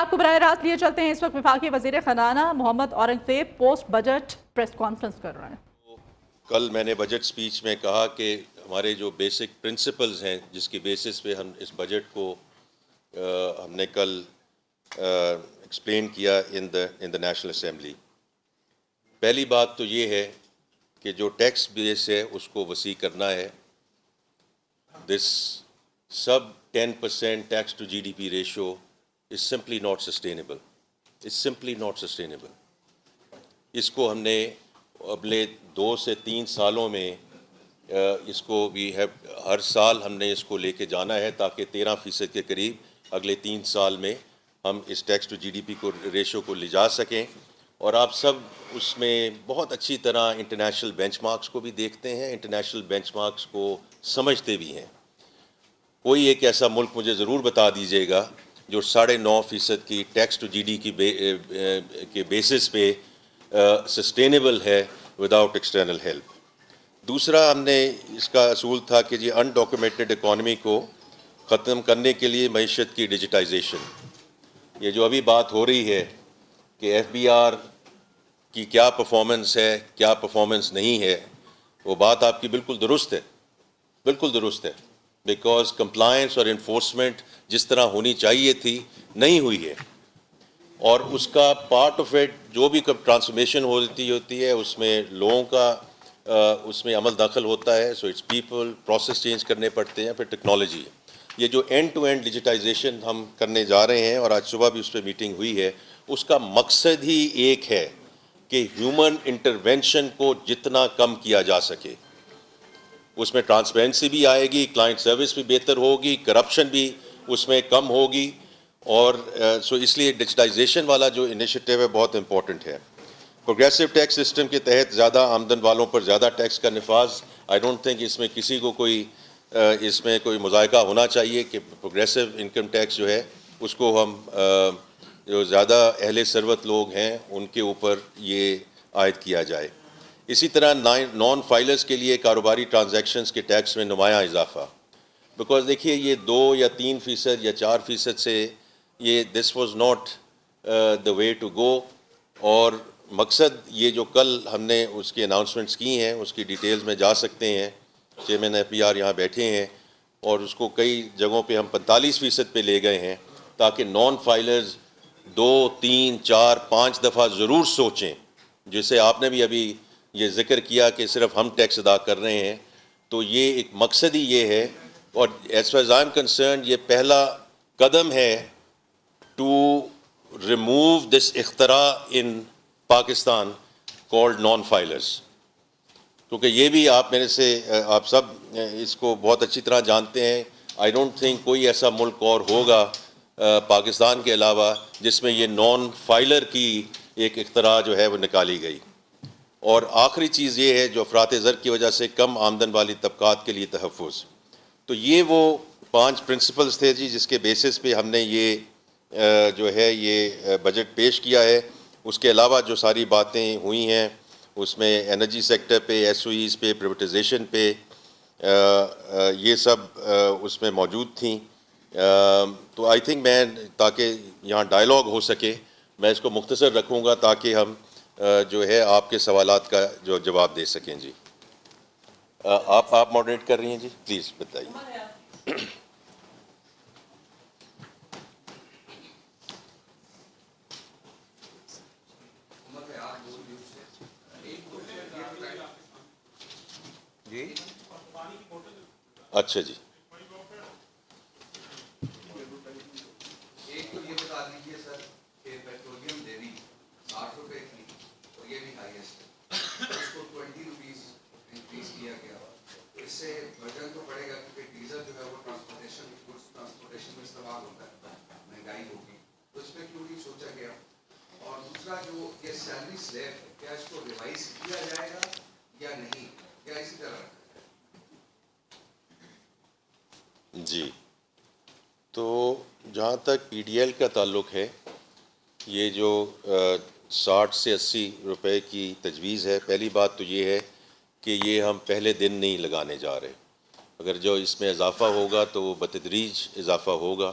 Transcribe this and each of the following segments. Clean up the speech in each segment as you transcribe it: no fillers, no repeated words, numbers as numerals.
آپ کو براہ راست لیے چلتے ہیں. اس وقت وفاقی وزیر خزانہ Muhammad Aurangzeb post budget press conference کر رہے ہیں. کل میں نے بجٹ سپیچ میں کہا کہ ہمارے جو بیسک پرنسپلز ہیں جس کی بیسس پہ ہم اس بجٹ کو ہم نے کل ایکسپلین کیا ان دا نیشنل اسمبلی. پہلی بات تو یہ ہے کہ جو ٹیکس بیس ہے اس کو وسیع کرنا ہے. دس sub 10% tax to GDP ratio is simply not sustainable. It's simply not sustainable. اس کو ہم نے اگلے 2 سے 3 سالوں میں اس کو بھی ہر سال ہم نے اس کو لے کے جانا ہے تاکہ 13% کے قریب اگلے 3 سال میں ہم اس tax to G D P کو ریشو کو لے جا سکیں. اور آپ سب اس میں بہت اچھی طرح انٹرنیشنل بینچ مارکس کو بھی دیکھتے ہیں, انٹرنیشنل بینچ مارکس کو سمجھتے بھی ہیں. کوئی ایک ایسا ملک مجھے ضرور بتا دیجیے گا جو 9.5% کی ٹیکس ٹو جی ڈی کے بیسس پہ سسٹینیبل ہے وداؤٹ ایکسٹرنل ہیلپ. دوسرا ہم نے اس کا اصول تھا کہ جی انڈاکیومنٹڈ اکانومی کو ختم کرنے کے لیے معیشت کی ڈیجیٹائزیشن. یہ جو ابھی بات ہو رہی ہے کہ ایف بی آر کی کیا پرفارمنس ہے, کیا پرفارمنس نہیں ہے, وہ بات آپ کی بالکل درست ہے, بالکل درست ہے. بیکاز کمپلائنس اور انفورسمنٹ جس طرح ہونی چاہیے تھی نہیں ہوئی ہے. اور اس کا پارٹ آف اٹ جو بھی ٹرانسفارمیشن ہوتی ہے اس میں لوگوں کا اس میں عمل داخل ہوتا ہے. So it's people, process change کرنے پڑتے ہیں, پھر ٹیکنالوجی. یہ جو اینڈ ٹو اینڈ ڈیجیٹائزیشن ہم کرنے جا رہے ہیں اور آج صبح بھی اس پہ میٹنگ ہوئی ہے, اس کا مقصد ہی ایک ہے کہ ہیومن انٹرونشن کو جتنا کم کیا جا سکے. اس میں ٹرانسپیرنسی بھی آئے گی, کلائنٹ سروس بھی بہتر ہوگی, کرپشن بھی اس میں کم ہوگی. اور سو اس لیے ڈیجیٹائزیشن والا جو انیشیٹو ہے بہت امپورٹنٹ ہے. پروگریسو ٹیکس سسٹم کے تحت زیادہ آمدن والوں پر زیادہ ٹیکس کا نفاذ, آئی ڈونٹ تھنک اس میں کسی کو اس میں کوئی مذائقہ ہونا چاہیے کہ پروگریسو انکم ٹیکس جو ہے اس کو ہم جو زیادہ اہل ثروت لوگ ہیں ان کے اوپر یہ عائد کیا جائے. اسی طرح نان فائلرز کے لیے کاروباری ٹرانزیکشنز کے ٹیکس میں نمایاں اضافہ. بیکاز دیکھیے یہ 2 یا 3% یا 4% سے یہ this was not the way to go. اور مقصد یہ جو کل ہم نے اس کی اناؤنسمنٹس کی ہیں اس کی ڈیٹیلز میں جا سکتے ہیں. چیئرمین ایف بی آر یہاں بیٹھے ہیں اور اس کو کئی جگہوں پہ ہم 45% پہ لے گئے ہیں تاکہ نان فائلرز 2, 3, 4, 5 دفعہ ضرور سوچیں. جسے آپ نے بھی ابھی یہ ذکر کیا کہ صرف ہم ٹیکس ادا کر رہے ہیں, تو یہ ایک مقصد ہی یہ ہے. اور as far as I am concerned یہ پہلا قدم ہے ٹو ریموو دس اختراع ان پاکستان کالڈ نان فائلرز. کیونکہ یہ بھی آپ میرے سے آپ سب اس کو بہت اچھی طرح جانتے ہیں. آئی ڈونٹ تھنک کوئی ایسا ملک اور ہوگا پاکستان کے علاوہ جس میں یہ نان فائلر کی ایک اختراع جو ہے وہ نکالی گئی. اور آخری چیز یہ ہے جو افراط زر کی وجہ سے کم آمدن والی طبقات کے لیے تحفظ. تو یہ وہ 5 پرنسپلز تھے جی جس کے بیسس پہ ہم نے یہ جو ہے یہ بجٹ پیش کیا ہے. اس کے علاوہ جو ساری باتیں ہوئی ہیں اس میں انرجی سیکٹر پہ, ایس او ایز پہ, پریویٹائزیشن پہ, یہ سب اس میں موجود تھیں. تو آئی تھنک میں تاکہ یہاں ڈائلاگ ہو سکے میں اس کو مختصر رکھوں گا تاکہ ہم جو ہے آپ کے سوالات کا جو جواب دے سکیں. جی آپ ماڈریٹ کر رہی ہیں جی, پلیز بتائیے. جی اچھا جی. ایک تو یہ بتا دیجیے سر کہ پیٹرولیم لیوی 60 روپے تھی اور یہ بھی ہائیسٹ ہے, اس کو 20 روپیز انکریز کیا گیا. اس سے برڈن تو پڑے گا کیونکہ ڈیزل جو ہے وہ ٹرانسپورٹیشن میں استعمال ہوتا ہے, مہنگائی ہوگی, تو اس پہ کیوں نہیں سوچا گیا. اور دوسرا جو یہ سیلری سلیب ہے کیا اس کو ریوائز کیا جائے گا یا نہیں, یا اسی طرح رکھا جائے. جی تو جہاں تک پی ڈی ایل کا تعلق ہے یہ جو 60 سے 80 روپے کی تجویز ہے, پہلی بات تو یہ ہے کہ یہ ہم پہلے دن نہیں لگانے جا رہے. اگر جو اس میں اضافہ ہوگا تو وہ بتدریج اضافہ ہوگا.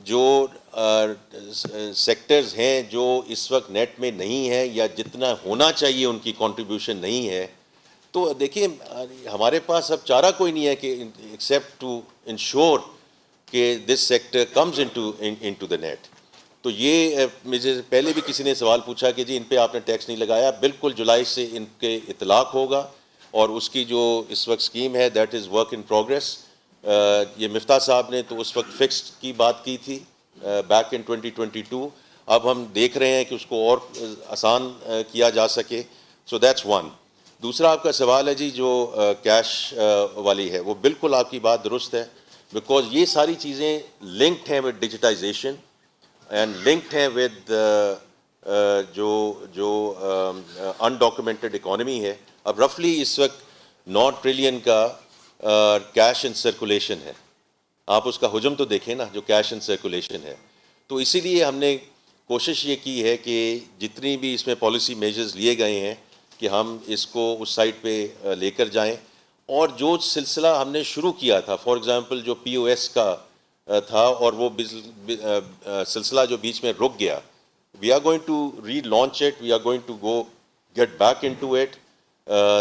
جو سیکٹرز ہیں جو اس وقت نیٹ میں نہیں ہیں یا جتنا ہونا چاہیے ان کی کنٹریبیوشن نہیں ہے، تو دیکھیے ہمارے پاس اب چارہ کوئی نہیں ہے کہ ایکسیپٹ ٹو انشور کہ this sector comes into the net. تو یہ مجھے پہلے بھی کسی نے سوال پوچھا کہ جی ان پہ آپ نے ٹیکس نہیں لگایا. بالکل جولائی سے ان کے اطلاق ہوگا، اور اس کی جو اس وقت اسکیم ہے that is work in progress. یہ مفتاح صاحب نے تو اس وقت فکسڈ کی بات کی تھی بیک ان 2022. اب ہم دیکھ رہے ہیں کہ اس کو اور آسان کیا جا سکے. So that's one. دوسرا آپ کا سوال ہے جی جو کیش والی ہے، وہ بالکل آپ کی بات درست ہے، بیکاز یہ ساری چیزیں لنکڈ ہیں ود ڈیجیٹائزیشن اینڈ لنکڈ ہیں ود جو انڈاکومنٹڈ اکانومی ہے. اب رفلی اس وقت 9 ٹریلین کا کیش ان سرکولیشن ہے. آپ اس کا حجم تو دیکھیں نا جو کیش ان سرکولیشن ہے. تو اسی لیے ہم نے کوشش یہ کی ہے کہ جتنی بھی اس میں پالیسی میجرز لیے گئے ہیں کہ ہم اس کو اس سائٹ پہ لے کر جائیں. اور جو سلسلہ ہم نے شروع کیا تھا، فار ایگزامپل جو پی او ایس کا تھا اور وہ سلسلہ جو بیچ میں رک گیا، we are going to relaunch it, we are going to go get back in to it,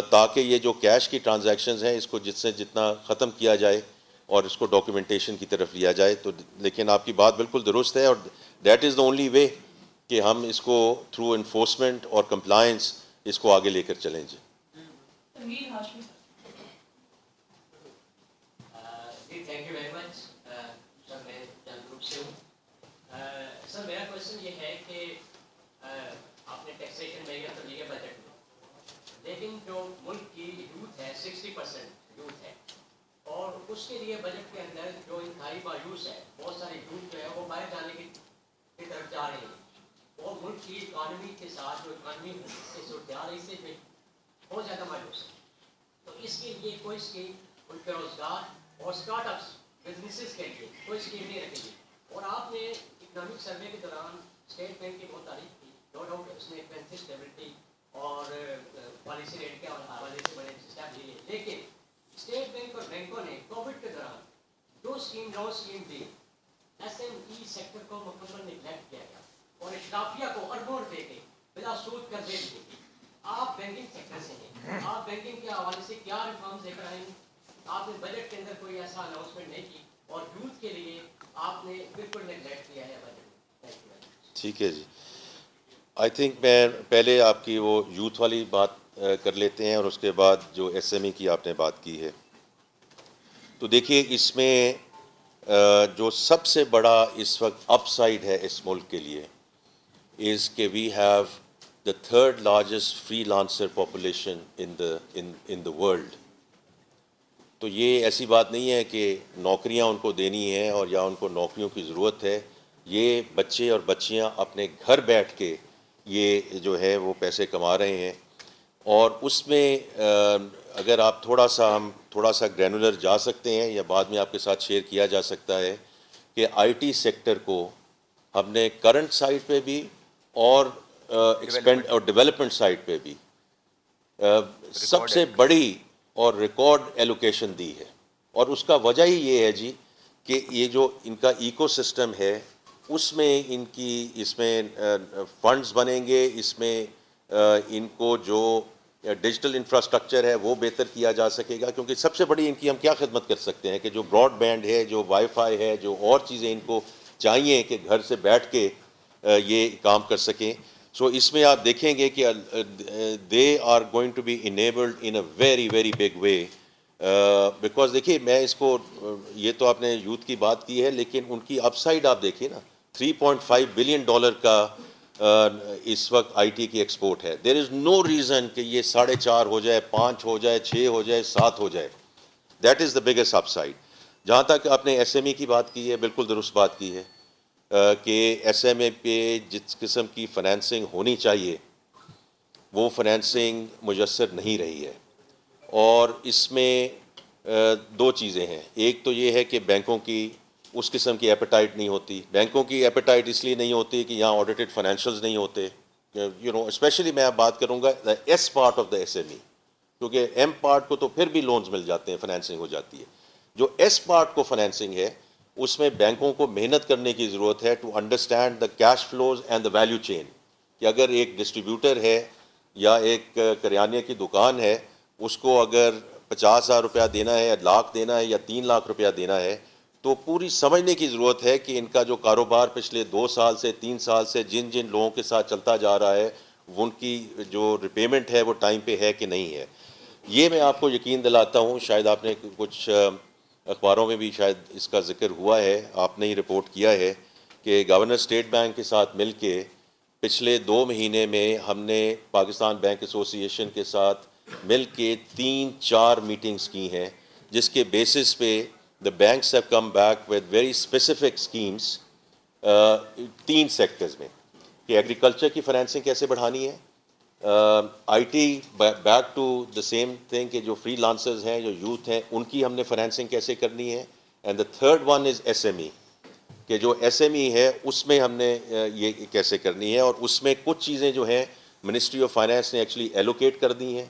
تاکہ یہ جو کیش کی ٹرانزیکشنز ہیں اس کو جتنا ختم کیا جائے اور اس کو ڈاکیومنٹیشن کی طرف لیا جائے. تو لیکن آپ کی بات بالکل درست ہے، اور that is the only way کہ ہم اس کو تھرو انفورسمنٹ اور کمپلائنس اس کو آگے لے کر چلیں. جی جی تھینک یو ویری مچ سر. میں جان گروپ سے ہوں. سر میرا کوشچن یہ ہے کہ آپ نے ٹیکسیشن میجر تو لیے بجٹ میں، لیکن جو ملک کی یوتھ ہے 60% یوتھ ہے، اور اس کے لیے بجٹ کے اندر جو انتہائی مایوس ہے، بہت سارے یوتھ جو ہے وہ باہر جانے کی طرف جا رہے ہیں، اور ملک کی اکانومی کے ساتھ جو اکانومی اس جا رہی سے بہت زیادہ مایوس ہے. تو اس کے لیے کوئی اسکیم ان کے روزگار اور اسٹارٹ اپس بزنسز کے لیے کوئی اسکیم نہیں رکھی گئی. اور آپ نے اکنامک سروے کے دوران اسٹیٹ بینک کی بہت تعریف کی، نو ڈاؤٹ اس نے کرنسی اسٹیبلٹی اور پالیسی ریٹ کے حوالے سے بڑے اسٹیپ لیے، لیکن اسٹیٹ بینک اور بینکوں نے کووڈ کے دوران جو اسکیم دی، ایس ایم ای سیکٹر کو مکمل نیگلیکٹ کیا گیا اور اشرافیہ کو اربوں دے کے بلا سود کر دے دی. آپ بینکنگ سیکٹر سے ہیں، آپ بینکنگ کے حوالے سے کیا ریفارمز لے کر آئیں گے؟ آپ نے بجٹ کے اندر کوئی ایسا اناؤنسمنٹ نہیں کی، اور یوتھ کے لیے آپ نے بالکل نیگلیکٹ کیا ہے بجٹ. ٹھیک ہے جی. آئی تھنک میں پہلے آپ کی وہ یوتھ والی بات کر لیتے ہیں، اور اس کے بعد جو ایس ایم ای کی آپ نے بات کی ہے. تو دیکھیے اس میں جو سب سے بڑا اس وقت اپ سائڈ ہے اس ملک کے لیے از کہ we have the third largest freelancer population in the world. تو یہ ایسی بات نہیں ہے کہ نوکریاں ان کو دینی ہیں اور یا ان کو نوکریوں کی ضرورت ہے. یہ بچے اور بچیاں اپنے گھر بیٹھ کے یہ جو ہے وہ پیسے کما رہے ہیں. اور اس میں اگر آپ تھوڑا سا گرینولر جا سکتے ہیں، یا بعد میں آپ کے ساتھ شیئر کیا جا سکتا ہے کہ آئی ٹی سیکٹر کو ہم نے کرنٹ سائٹ پہ بھی اور ایکسپینڈ اور ڈیولپمنٹ سائٹ پہ بھی سب سے بڑی اور ریکارڈ ایلوکیشن دی ہے. اور اس کا وجہ ہی یہ ہے جی کہ یہ جو ان کا ایکو سسٹم ہے اس میں فنڈز بنیں گے، اس میں ان کو جو ڈیجیٹل انفراسٹرکچر ہے وہ بہتر کیا جا سکے گا. کیونکہ سب سے بڑی ان کی ہم کیا خدمت کر سکتے ہیں کہ جو براڈ بینڈ ہے، جو وائی فائی ہے، جو اور چیزیں ان کو چاہیے کہ گھر سے بیٹھ کے یہ کام کر سکیں. سو اس میں آپ دیکھیں گے کہ they are going to be enabled in a very very big way. Because دیکھیے میں اس کو یہ تو آپ نے یوتھ کی بات کی ہے، لیکن ان کی اپ سائڈ آپ دیکھیے نا، $3.5 بلین کا اس وقت آئی ٹی کی ایکسپورٹ ہے. دیر از نو ریزن کہ یہ 4.5 ہو جائے، 5 ہو جائے، 6 ہو جائے، 7 ہو جائے. That is the biggest up side. جہاں تک آپ نے ایس ایم ای کی بات کی ہے، بالکل درست بات کی ہے کہ ایس ایم اے پہ جس قسم کی فنانسنگ ہونی چاہیے وہ فنانسنگ میسر نہیں رہی ہے. اور اس میں 2 چیزیں ہیں. ایک تو یہ ہے کہ بینکوں کی اس قسم کی ایپیٹائٹ نہیں ہوتی. بینکوں کی ایپیٹائٹ اس لیے نہیں ہوتی کہ یہاں آڈیٹڈ فائنینشلز نہیں ہوتے. اسپیشلی میں اب بات کروں گا S part of the S M E, کیونکہ ایم پارٹ کو تو پھر بھی لونز مل جاتے ہیں، فنانسنگ ہو جاتی ہے. جو ایس پارٹ کو فنانسنگ ہے اس میں بینکوں کو محنت کرنے کی ضرورت ہے to understand the cash flows and the value chain. کہ اگر ایک ڈسٹریبیوٹر ہے یا ایک کریانے کی دکان ہے, اس کو اگر 50,000 روپیہ دینا ہے یا لاکھ دینا ہے یا 3 لاکھ روپیہ دینا ہے, تو پوری سمجھنے کی ضرورت ہے کہ ان کا جو کاروبار پچھلے 2 سال سے 3 سال سے جن لوگوں کے ساتھ چلتا جا رہا ہے, ان کی جو ریپیمنٹ ہے وہ ٹائم پہ ہے کہ نہیں ہے. یہ میں آپ کو یقین دلاتا ہوں, شاید آپ نے کچھ اخباروں میں بھی شاید اس کا ذکر ہوا ہے, آپ نے ہی رپورٹ کیا ہے کہ گورنر اسٹیٹ بینک کے ساتھ مل کے پچھلے 2 مہینے میں ہم نے پاکستان بینک ایسوسی ایشن کے ساتھ مل کے 3-4 میٹنگز کی ہیں, جس کے بیسس پہ the banks have come back with very specific schemes 3 sectors میں, کہ ایگریکلچر کی فائنینسنگ کیسے بڑھانی ہے, I T back to the same thing کہ جو فری لانسرز ہیں, جو یوتھ ہیں, ان کی ہم نے فائنینسنگ کیسے کرنی ہے, and the third one is S M E, کہ جو ایس ایم ای ہے اس میں ہم نے یہ کیسے کرنی ہے. اور اس میں کچھ چیزیں جو ہیں منسٹری آف فائنینس نے ایکچولی ایلوکیٹ کر دی ہیں,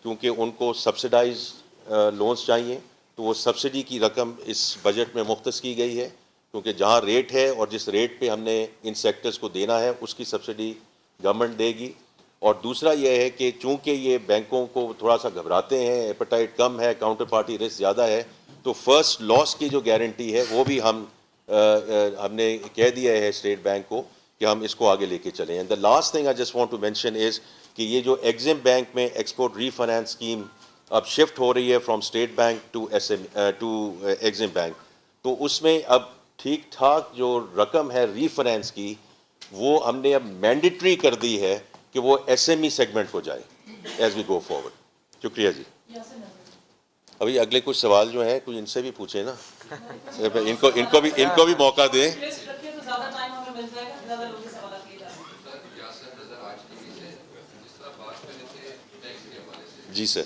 کیونکہ ان کو سبسڈائز لونز چاہیے, تو وہ سبسڈی کی رقم اس بجٹ میں مختص کی گئی ہے, کیونکہ جہاں ریٹ ہے اور جس ریٹ پہ ہم نے ان سیکٹرز کو دینا ہے اس کی سبسڈی گورنمنٹ دے گی. اور دوسرا یہ ہے کہ چونکہ یہ بینکوں کو تھوڑا سا گھبراتے ہیں, ایپیٹائٹ کم ہے, کاؤنٹر پارٹی رسک زیادہ ہے, تو فرسٹ لاس کی جو گارنٹی ہے وہ بھی ہم نے کہہ دیا ہے اسٹیٹ بینک کو کہ ہم اس کو آگے لے کے چلیں. And the last thing I just want to mention is کہ یہ جو ایگزم بینک میں ایکسپورٹ ری فائنانس اسکیم اب شفٹ ہو رہی ہے from State Bank to Exim Bank, تو اس میں اب ٹھیک ٹھاک جو رقم ہے ری فائنانس کی وہ ہم نے اب مینڈیٹری کر دی ہے کہ وہ ایس ایم ای سیگمنٹ کو جائے ایز وی گو فارورڈ. شکریہ جی. ابھی اگلے کچھ سوال جو ہیں کچھ ان سے بھی پوچھیں نا, ان کو بھی موقع دیں. جی سر.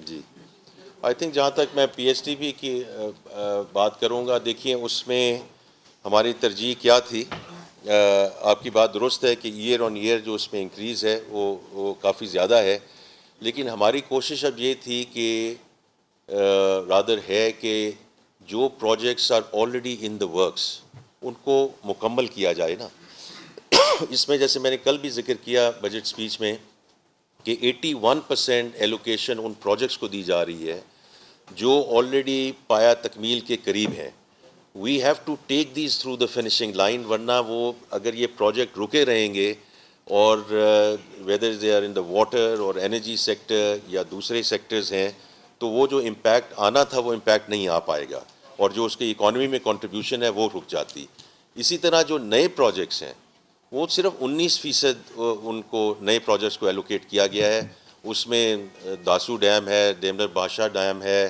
جی, آئی تھنک جہاں تک میں پی ایس ٹی پی کی بات کروں گا, دیکھیے اس میں ہماری ترجیح کیا تھی. آپ کی بات درست ہے کہ ایئر آن ایئر جو اس میں انکریز ہے وہ کافی زیادہ ہے, لیکن ہماری کوشش اب یہ تھی کہ رادر ہے کہ جو projects are already in the works ان کو مکمل کیا جائے نا. اس میں جیسے میں نے کل بھی ذکر کیا بجٹ اسپیچ میں کہ 81% ایلوکیشن ان پروجیکٹس کو دی جا رہی ہے جو آلریڈی پایا تکمیل کے قریب ہیں. We have to take these through the finishing line, ورنہ وہ اگر یہ پروجیکٹ رکے رہیں گے اور whether they are in the water اور انرجی سیکٹر یا دوسرے سیکٹرز ہیں, تو وہ جو امپیکٹ آنا تھا وہ امپیکٹ نہیں آ پائے گا, اور جو اس کی اکانومی میں کنٹریبیوشن ہے وہ رک جاتی. اسی طرح جو نئے پروجیکٹس ہیں وہ صرف 19% ان کو نئے پروجیکٹس کو ایلوکیٹ کیا گیا ہے. اس میں داسو ڈیم ہے, ڈیملر بادشاہ ڈیم ہے,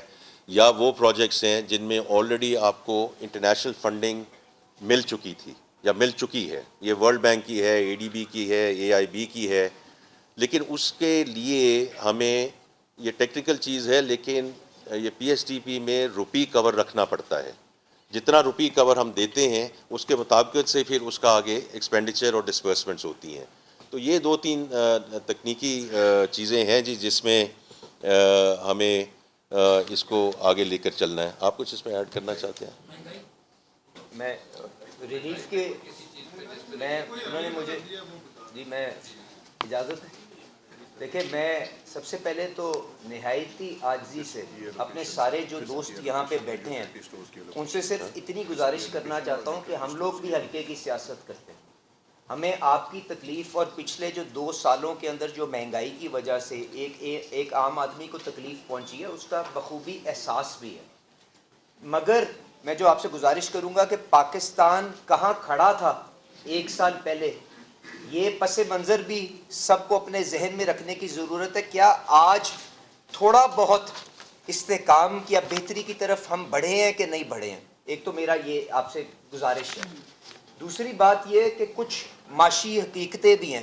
یا وہ پروجیکٹس ہیں جن میں آلریڈی آپ کو انٹرنیشنل فنڈنگ مل چکی تھی یا مل چکی ہے. یہ ورلڈ بینک کی ہے, اے ڈی بی کی ہے, اے آئی بی کی ہے, لیکن اس کے لیے ہمیں یہ ٹیکنیکل چیز ہے, لیکن یہ پی ایس ٹی پی میں روپی کور رکھنا پڑتا ہے. جتنا روپی کور ہم دیتے ہیں اس کے مطابقت سے پھر اس کا آگے ایکسپینڈیچر اور ڈسبرسمنٹس ہوتی ہیں. تو یہ 2-3 تکنیکی چیزیں ہیں جی جس میں ہمیں اس کو آگے لے کر چلنا ہے. آپ کچھ اس میں ایڈ کرنا چاہتے ہیں؟ میں ریلیف کے انہوں نے مجھے جی میں اجازت ہے. دیکھیں, میں سب سے پہلے تو نہایتی عاجزی سے اپنے سارے جو دوست یہاں پہ بیٹھے ہیں ان سے صرف اتنی گزارش کرنا چاہتا ہوں کہ ہم لوگ بھی حلقے کی سیاست کرتے ہیں. ہمیں آپ کی تکلیف اور پچھلے جو 2 سالوں کے اندر جو مہنگائی کی وجہ سے ایک عام آدمی کو تکلیف پہنچی ہے اس کا بخوبی احساس بھی ہے. مگر میں جو آپ سے گزارش کروں گا کہ پاکستان کہاں کھڑا تھا 1 سال پہلے, یہ پس منظر بھی سب کو اپنے ذہن میں رکھنے کی ضرورت ہے. کیا آج تھوڑا بہت استحکام کی یا بہتری کی طرف ہم بڑھے ہیں کہ نہیں بڑھے ہیں؟ ایک تو میرا یہ آپ سے گزارش ہے. دوسری بات یہ کہ کچھ معاشی حقیقتیں بھی ہیں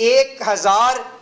1000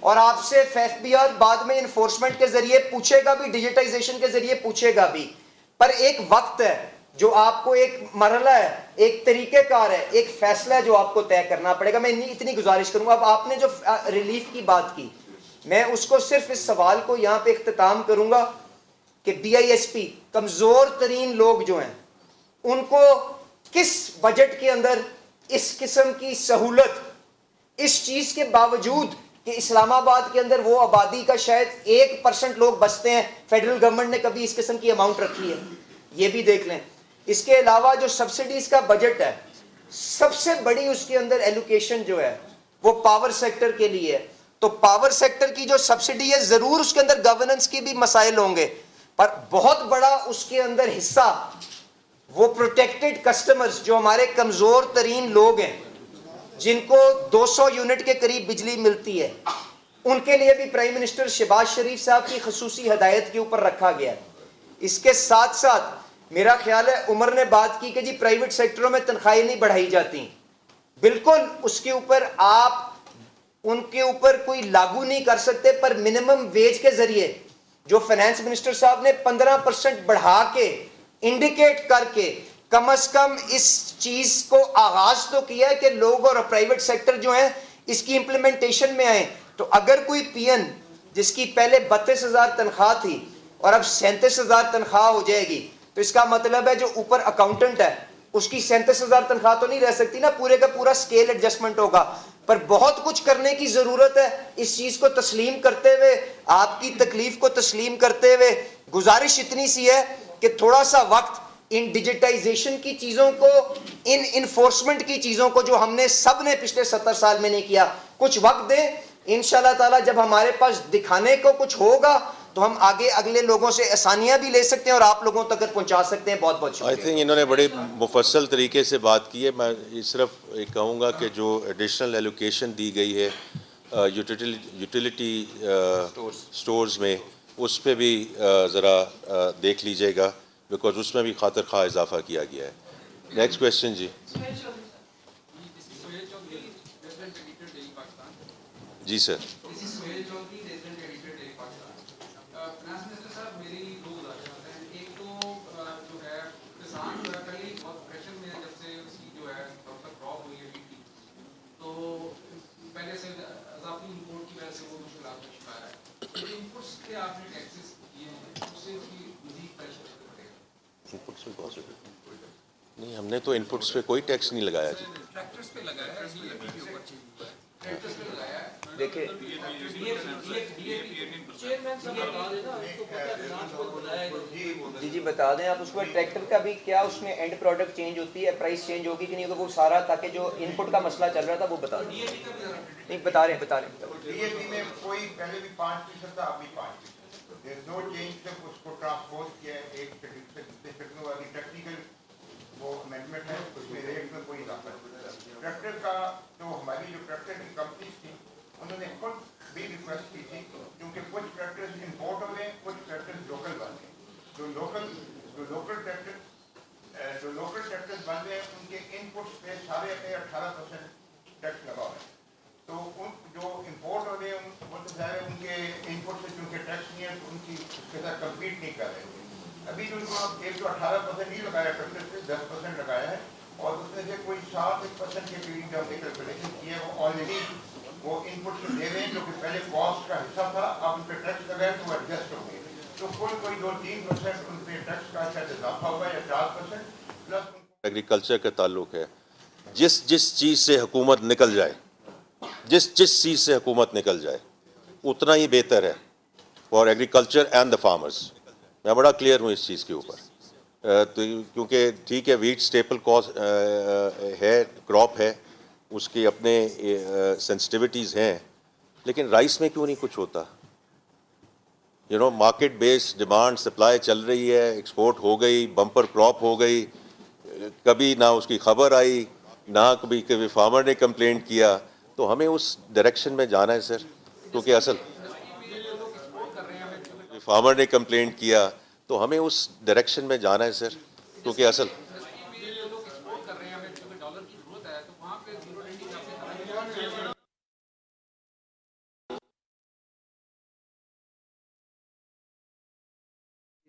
اور آپ سے FBR بعد میں انفورسمنٹ کے ذریعے پوچھے گا بھی, ڈیجیٹائزیشن کے ذریعے پوچھے گا بھی, پر ایک وقت ہے جو آپ کو, ایک مرحلہ ہے, ایک طریقہ کار ہے, ایک فیصلہ ہے جو آپ کو طے کرنا پڑے گا. میں اتنی گزارش کروں گا. اب آپ نے جو ریلیف کی بات کی, میں اس کو صرف اس سوال کو یہاں پہ اختتام کروں گا کہ BISP کمزور ترین لوگ جو ہیں ان کو کس بجٹ کے اندر اس قسم کی سہولت, اس چیز کے باوجود کہ اسلام آباد کے اندر وہ آبادی کا شاید 1% لوگ بستے ہیں, فیڈرل گورنمنٹ نے کبھی اس قسم کی اماؤنٹ رکھی ہے, یہ بھی دیکھ لیں. اس کے علاوہ جو سبسڈیز کا بجٹ ہے, سب سے بڑی اس کے اندر ایلوکیشن جو ہے وہ پاور سیکٹر کے لیے ہے. تو پاور سیکٹر کی جو سبسڈی ہے, ضرور اس کے اندر گورننس کی بھی مسائل ہوں گے, پر بہت بڑا اس کے اندر حصہ وہ پروٹیکٹڈ کسٹمرز, جو ہمارے کمزور ترین لوگ ہیں جن کو 200 یونٹ کے قریب بجلی ملتی ہے, ان کے لیے بھی پرائم منسٹر شہباز شریف صاحب کی خصوصی ہدایت کے اوپر رکھا گیا ہے. اس کے ساتھ ساتھ میرا خیال ہے عمر نے بات کی کہ جی پرائیویٹ سیکٹروں میں تنخواہیں نہیں بڑھائی جاتی, بالکل اس کے اوپر آپ ان کے اوپر کوئی لاگو نہیں کر سکتے, پر منیمم ویج کے ذریعے جو فائنانس منسٹر صاحب نے 15% بڑھا کے انڈیکیٹ کر کے کم از کم اس چیز کو آغاز تو کیا ہے کہ لوگ اور پرائیویٹ سیکٹر جو ہیں اس کی امپلیمنٹیشن میں آئیں. تو اگر کوئی PN جس کی پہلے 32,000 تنخواہ تھی اور اب 37,000 تنخواہ ہو جائے گی, تو اس کا مطلب ہے جو اوپر اکاؤنٹنٹ ہے اس کی 37,000 تنخواہ تو نہیں رہ سکتی نا, پورے کا پورا سکیل ایڈجسٹمنٹ ہوگا. پر بہت کچھ کرنے کی ضرورت ہے. اس چیز کو تسلیم کرتے ہوئے, آپ کی تکلیف کو تسلیم کرتے ہوئے, گزارش اتنی سی ہے کہ تھوڑا سا وقت ان ڈیجیٹائزیشن کی چیزوں کو, ان انفورسمنٹ کی چیزوں کو جو ہم نے سب نے پچھلے 70 سال میں نہیں کیا, کچھ وقت دیں. انشاءاللہ تعالی جب ہمارے پاس دکھانے کو کچھ ہوگا تو ہم آگے اگلے لوگوں سے آسانیاں بھی لے سکتے ہیں اور آپ لوگوں تک پہنچا سکتے ہیں. بہت بہت آئی شکریہ. تھنک انہوں نے بڑے مفصل طریقے سے بات کی ہے. میں صرف ایک کہوں گا کہ جو ایڈیشنل ایلوکیشن دی گئی ہے یوٹیلیٹی سٹورز میں, اس پہ بھی ذرا دیکھ لیجئے گا, بیکاز اس میں بھی خاطر خواہ اضافہ کیا گیا ہے. نیکسٹ کویشچن جی. جی سر. نہیں, ہم نے تو انپٹس پہ کوئی ٹیکس نہیں لگایا جی. دیکھیں جی بتا دیں آپ اس کو, ٹریکٹر کا بھی کیا اس میں اینڈ پروڈکٹ چینج ہوتی ہے, پرائس چینج ہوگی کہ نہیں ہوگا, وہ سارا تاکہ جو ان پٹ کا مسئلہ چل رہا تھا وہ بتا دیں. نہیں بتا رہے ہیں. DAP میں کوئی پہلے بھی 5% تھا, اب بھی 5%. There is no change, صرف اس کو ٹرانسپوز کیا ہے ایک شیڈول سے دوسرے شیڈول والی ٹیکنیکل وہ امینڈمنٹ ہے, اس میں ریٹ میں کوئی اضافہ نہیں. ٹریکٹر کا جو ہماری جو ٹریکٹر کی کمپنیز تھی انہوں نے خود بھی ریکویسٹ کی تھی, کیونکہ کچھ ٹریکٹرز امپورٹ ہو گئے, کچھ ٹریکٹرز لوکل بن گئے. جو لوکل ٹریکٹرز بن گئے ان کے ان پٹس پہ سارے پہ 18% ٹیکس لگا ہوا ہے. تو ان جو امپورٹ ہو گئے وہ تو ظاہر ان کے ان پٹ سے چونکہ ٹیکس نہیں ہے تو ان کی اس کے ساتھ کمپیٹ نہیں کر رہے تھے. ابھی جو ان کو ایک تو 18% نہیں لگایا ٹریکٹر سے 10% لگایا ہے, اور اس میں سے کوئی 7% کے قریب جو ہم نے کیلکولیشن کی ہے وہ آلریڈی وہ ان پٹ سے دے رہے ہیں, جو کہ پہلے کاسٹ کا حصہ تھا, اب ان پہ ٹیکس لگایا تو وہ ایڈجسٹ ہو گئے. تو کوئی 2-3% ان پہ ٹیکس کا شاید اضافہ ہوگا یا 4% پلس. ایگریکلچر کا تعلق ہے, جس چیز سے حکومت نکل جائے, جس چیز سے حکومت نکل جائے اتنا ہی بہتر ہے for agriculture and the farmers. میں بڑا کلیئر ہوں اس چیز کے اوپر, کیونکہ ٹھیک ہے ویٹ اسٹیپل کاسٹ ہے, کراپ ہے, اس کی اپنے سینسٹیوٹیز ہیں, لیکن رائس میں کیوں نہیں کچھ ہوتا؟ مارکیٹ بیس ڈیمانڈ سپلائی چل رہی ہے, ایکسپورٹ ہو گئی, بمپر کراپ ہو گئی, کبھی نہ اس کی خبر آئی, نہ کبھی فارمر نے کمپلینٹ کیا. تو ہمیں اس ڈائریکشن میں جانا ہے سر, کیونکہ اصل فارمر نے کمپلینٹ کیا تو ہمیں اس ڈائریکشن میں جانا ہے سر, کیونکہ اصل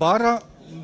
12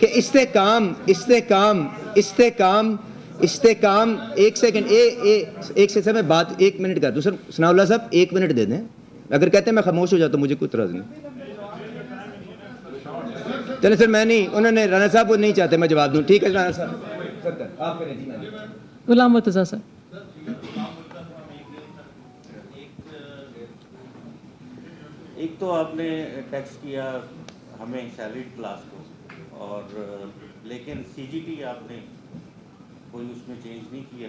کہ استحکام ایک سیکنڈ میں بات 1 منٹ کر دوں سر. ثناء اللہ صاحب 1 منٹ دے دیں, اگر کہتے ہیں میں خاموش ہو جاتا ہوں مجھے کوئی اعتراض نہیں. چلے سر میں نہیں, انہوں نے رانا صاحب وہ نہیں چاہتے میں جواب دوں, ٹھیک ہے رانا صاحب آپ کریں جی. غلام مرتضیٰ سر. ایک تو آپ نے ٹیکس کیا ہمیں سیلریڈ کلاس کو, اور لیکن سی جی ٹی آپ نے کوئی اس میں چینج نہیں کیا.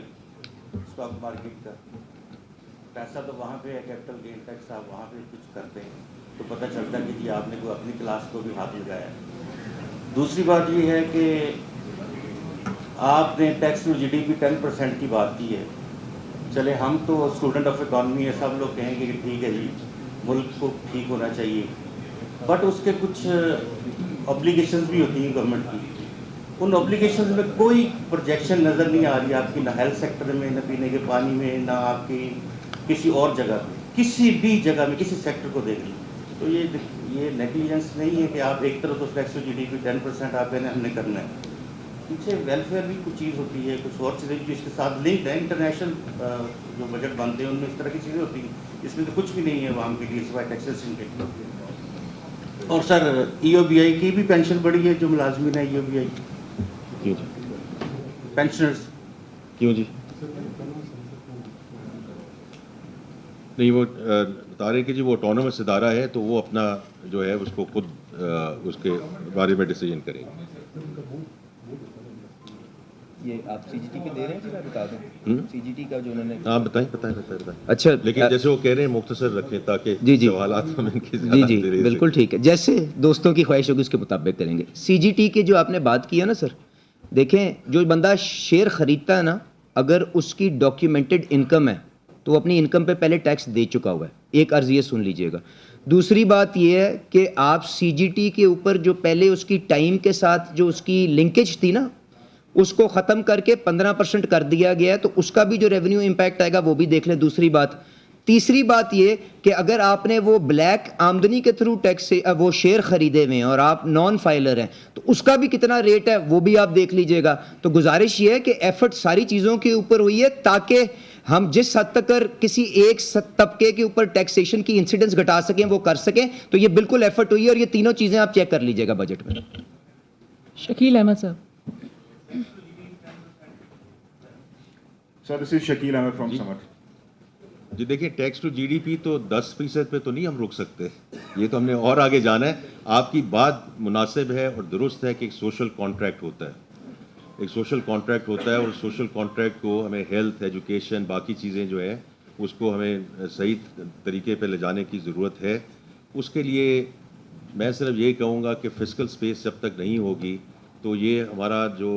اسٹاک مارکیٹ کا پیسہ تو وہاں پہ ہے, کیپٹل گین ٹیکس آپ وہاں پہ کچھ کرتے ہیں تو پتہ چلتا ہے کہ جی آپ نے کوئی اپنی کلاس کو بھی ہاتھ لگایا. دوسری بات یہ ہے کہ آپ نے tax to G D P 10% کی بات کی ہے. چلے ہم تو اسٹوڈنٹ آف اکانومی ہے, سب لوگ کہیں گے کہ ٹھیک ہے جی ملک کو ٹھیک ہونا چاہیے, بٹ اس کے کچھ اوبلیگیشنز بھی ہوتی ہیں گورنمنٹ کی. ان اوبلیگیشنز میں کوئی پروجیکشن نظر نہیں آ رہی آپ کی, نہ ہیلتھ سیکٹر میں, نہ پینے کے پانی میں, نہ آپ کی کسی اور جگہ پہ, کسی بھی جگہ میں کسی سیکٹر کو دیکھ لیں. تو یہ نیگلیجنس نہیں ہے کہ آپ ایک طرف تو tax to G D P 10% آپ کہنے ہم نے کرنا ہے, پیچھے ویلفیئر بھی کچھ چیز ہوتی ہے, کچھ اور چیزیں جو اس کے ساتھ لنکڈ ہیں. انٹرنیشنل جو بجٹ بنتے ہیں ان میں اس طرح کی چیزیں ہوتی ہیں, اس میں تو کچھ بھی نہیں ہے عوام کے لیے سوائے ٹیکسیشن کے. اور سر ای او بی آئی کی بھی پینشن بڑھی ہے, جو ملازمین ہیں ای او بی آئی کیوں پینشنرز. کیوں جی نہیں, وہ بتا رہے کہ جی وہ آٹونومس ادارہ ہے تو وہ اپنا جو ہے اس کو خود اس کے بارے میں ڈیسیجن کریں گے. یہ آپ سی جی ٹی پہ دے رہے ہیں کہ میں بتا دوں سی جی ٹی کا جو انہوں نے. ہاں بتائیں. اچھا لیکن جیسے وہ کہہ رہے ہیں مختصر رکھیں تاکہ جی سوالات ہم ان کی زیادہ جی دیر سے. بالکل ٹھیک ہے, جیسے دوستوں کی خواہش ہوگی اس کے مطابق کریں گے. سی جی ٹی کے جو آپ نے بات کی ہے نا سر, دیکھیں جو بندہ شیئر خریدتا ہے نا, اگر اس کی ڈاکیومنٹڈ انکم ہے تو وہ اپنی انکم پہ پہلے ٹیکس دے چکا ہوا ہے. ایک عرض یہ سن لیجئے گا. دوسری بات یہ ہے کہ آپ سی جی ٹی کے اوپر جو پہلے اس کی ٹائم کے ساتھ جو اس کی لنکیج تھی نا, اس کو ختم کر کے 15% کر دیا گیا ہے, تو اس کا بھی جو ریونیو امپیکٹ آئے گا وہ بھی دیکھ لیں. دوسری بات. تیسری بات یہ کہ اگر آپ نے وہ بلیک آمدنی کے تھرو ٹیکس سے وہ شیئر خریدے ہوئے ہیں اور آپ نان فائلر ہیں تو اس کا بھی کتنا ریٹ ہے وہ بھی آپ دیکھ لیجئے گا. تو گزارش یہ ہے کہ ایفرٹ ساری چیزوں کے اوپر ہوئی ہے تاکہ ہم جس حد تک کسی ایک طبقے کے اوپر ٹیکسیشن کی انسیڈنس گھٹا سکیں وہ کر سکیں. تو یہ بالکل ایفرٹ ہوئی ہے, اور یہ تینوں چیزیں آپ چیک کر لیجئے گا بجٹ میں. شکیل احمد صاحب. Sir, this is Shakil Ahmed from Samar. جی دیکھیں tax to G D P تو 10% پہ تو نہیں ہم رک سکتے, یہ تو ہم نے اور آگے جانا ہے. آپ کی بات مناسب ہے اور درست ہے کہ ایک سوشل کانٹریکٹ ہوتا ہے, ایک سوشل کانٹریکٹ ہوتا ہے, اور سوشل کانٹریکٹ کو ہمیں ہیلتھ, ایجوکیشن, باقی چیزیں جو ہیں اس کو ہمیں صحیح طریقے پہ لے جانے کی ضرورت ہے. اس کے لیے میں صرف یہی کہوں گا کہ فسکل سپیس جب تک نہیں ہوگی تو یہ ہمارا جو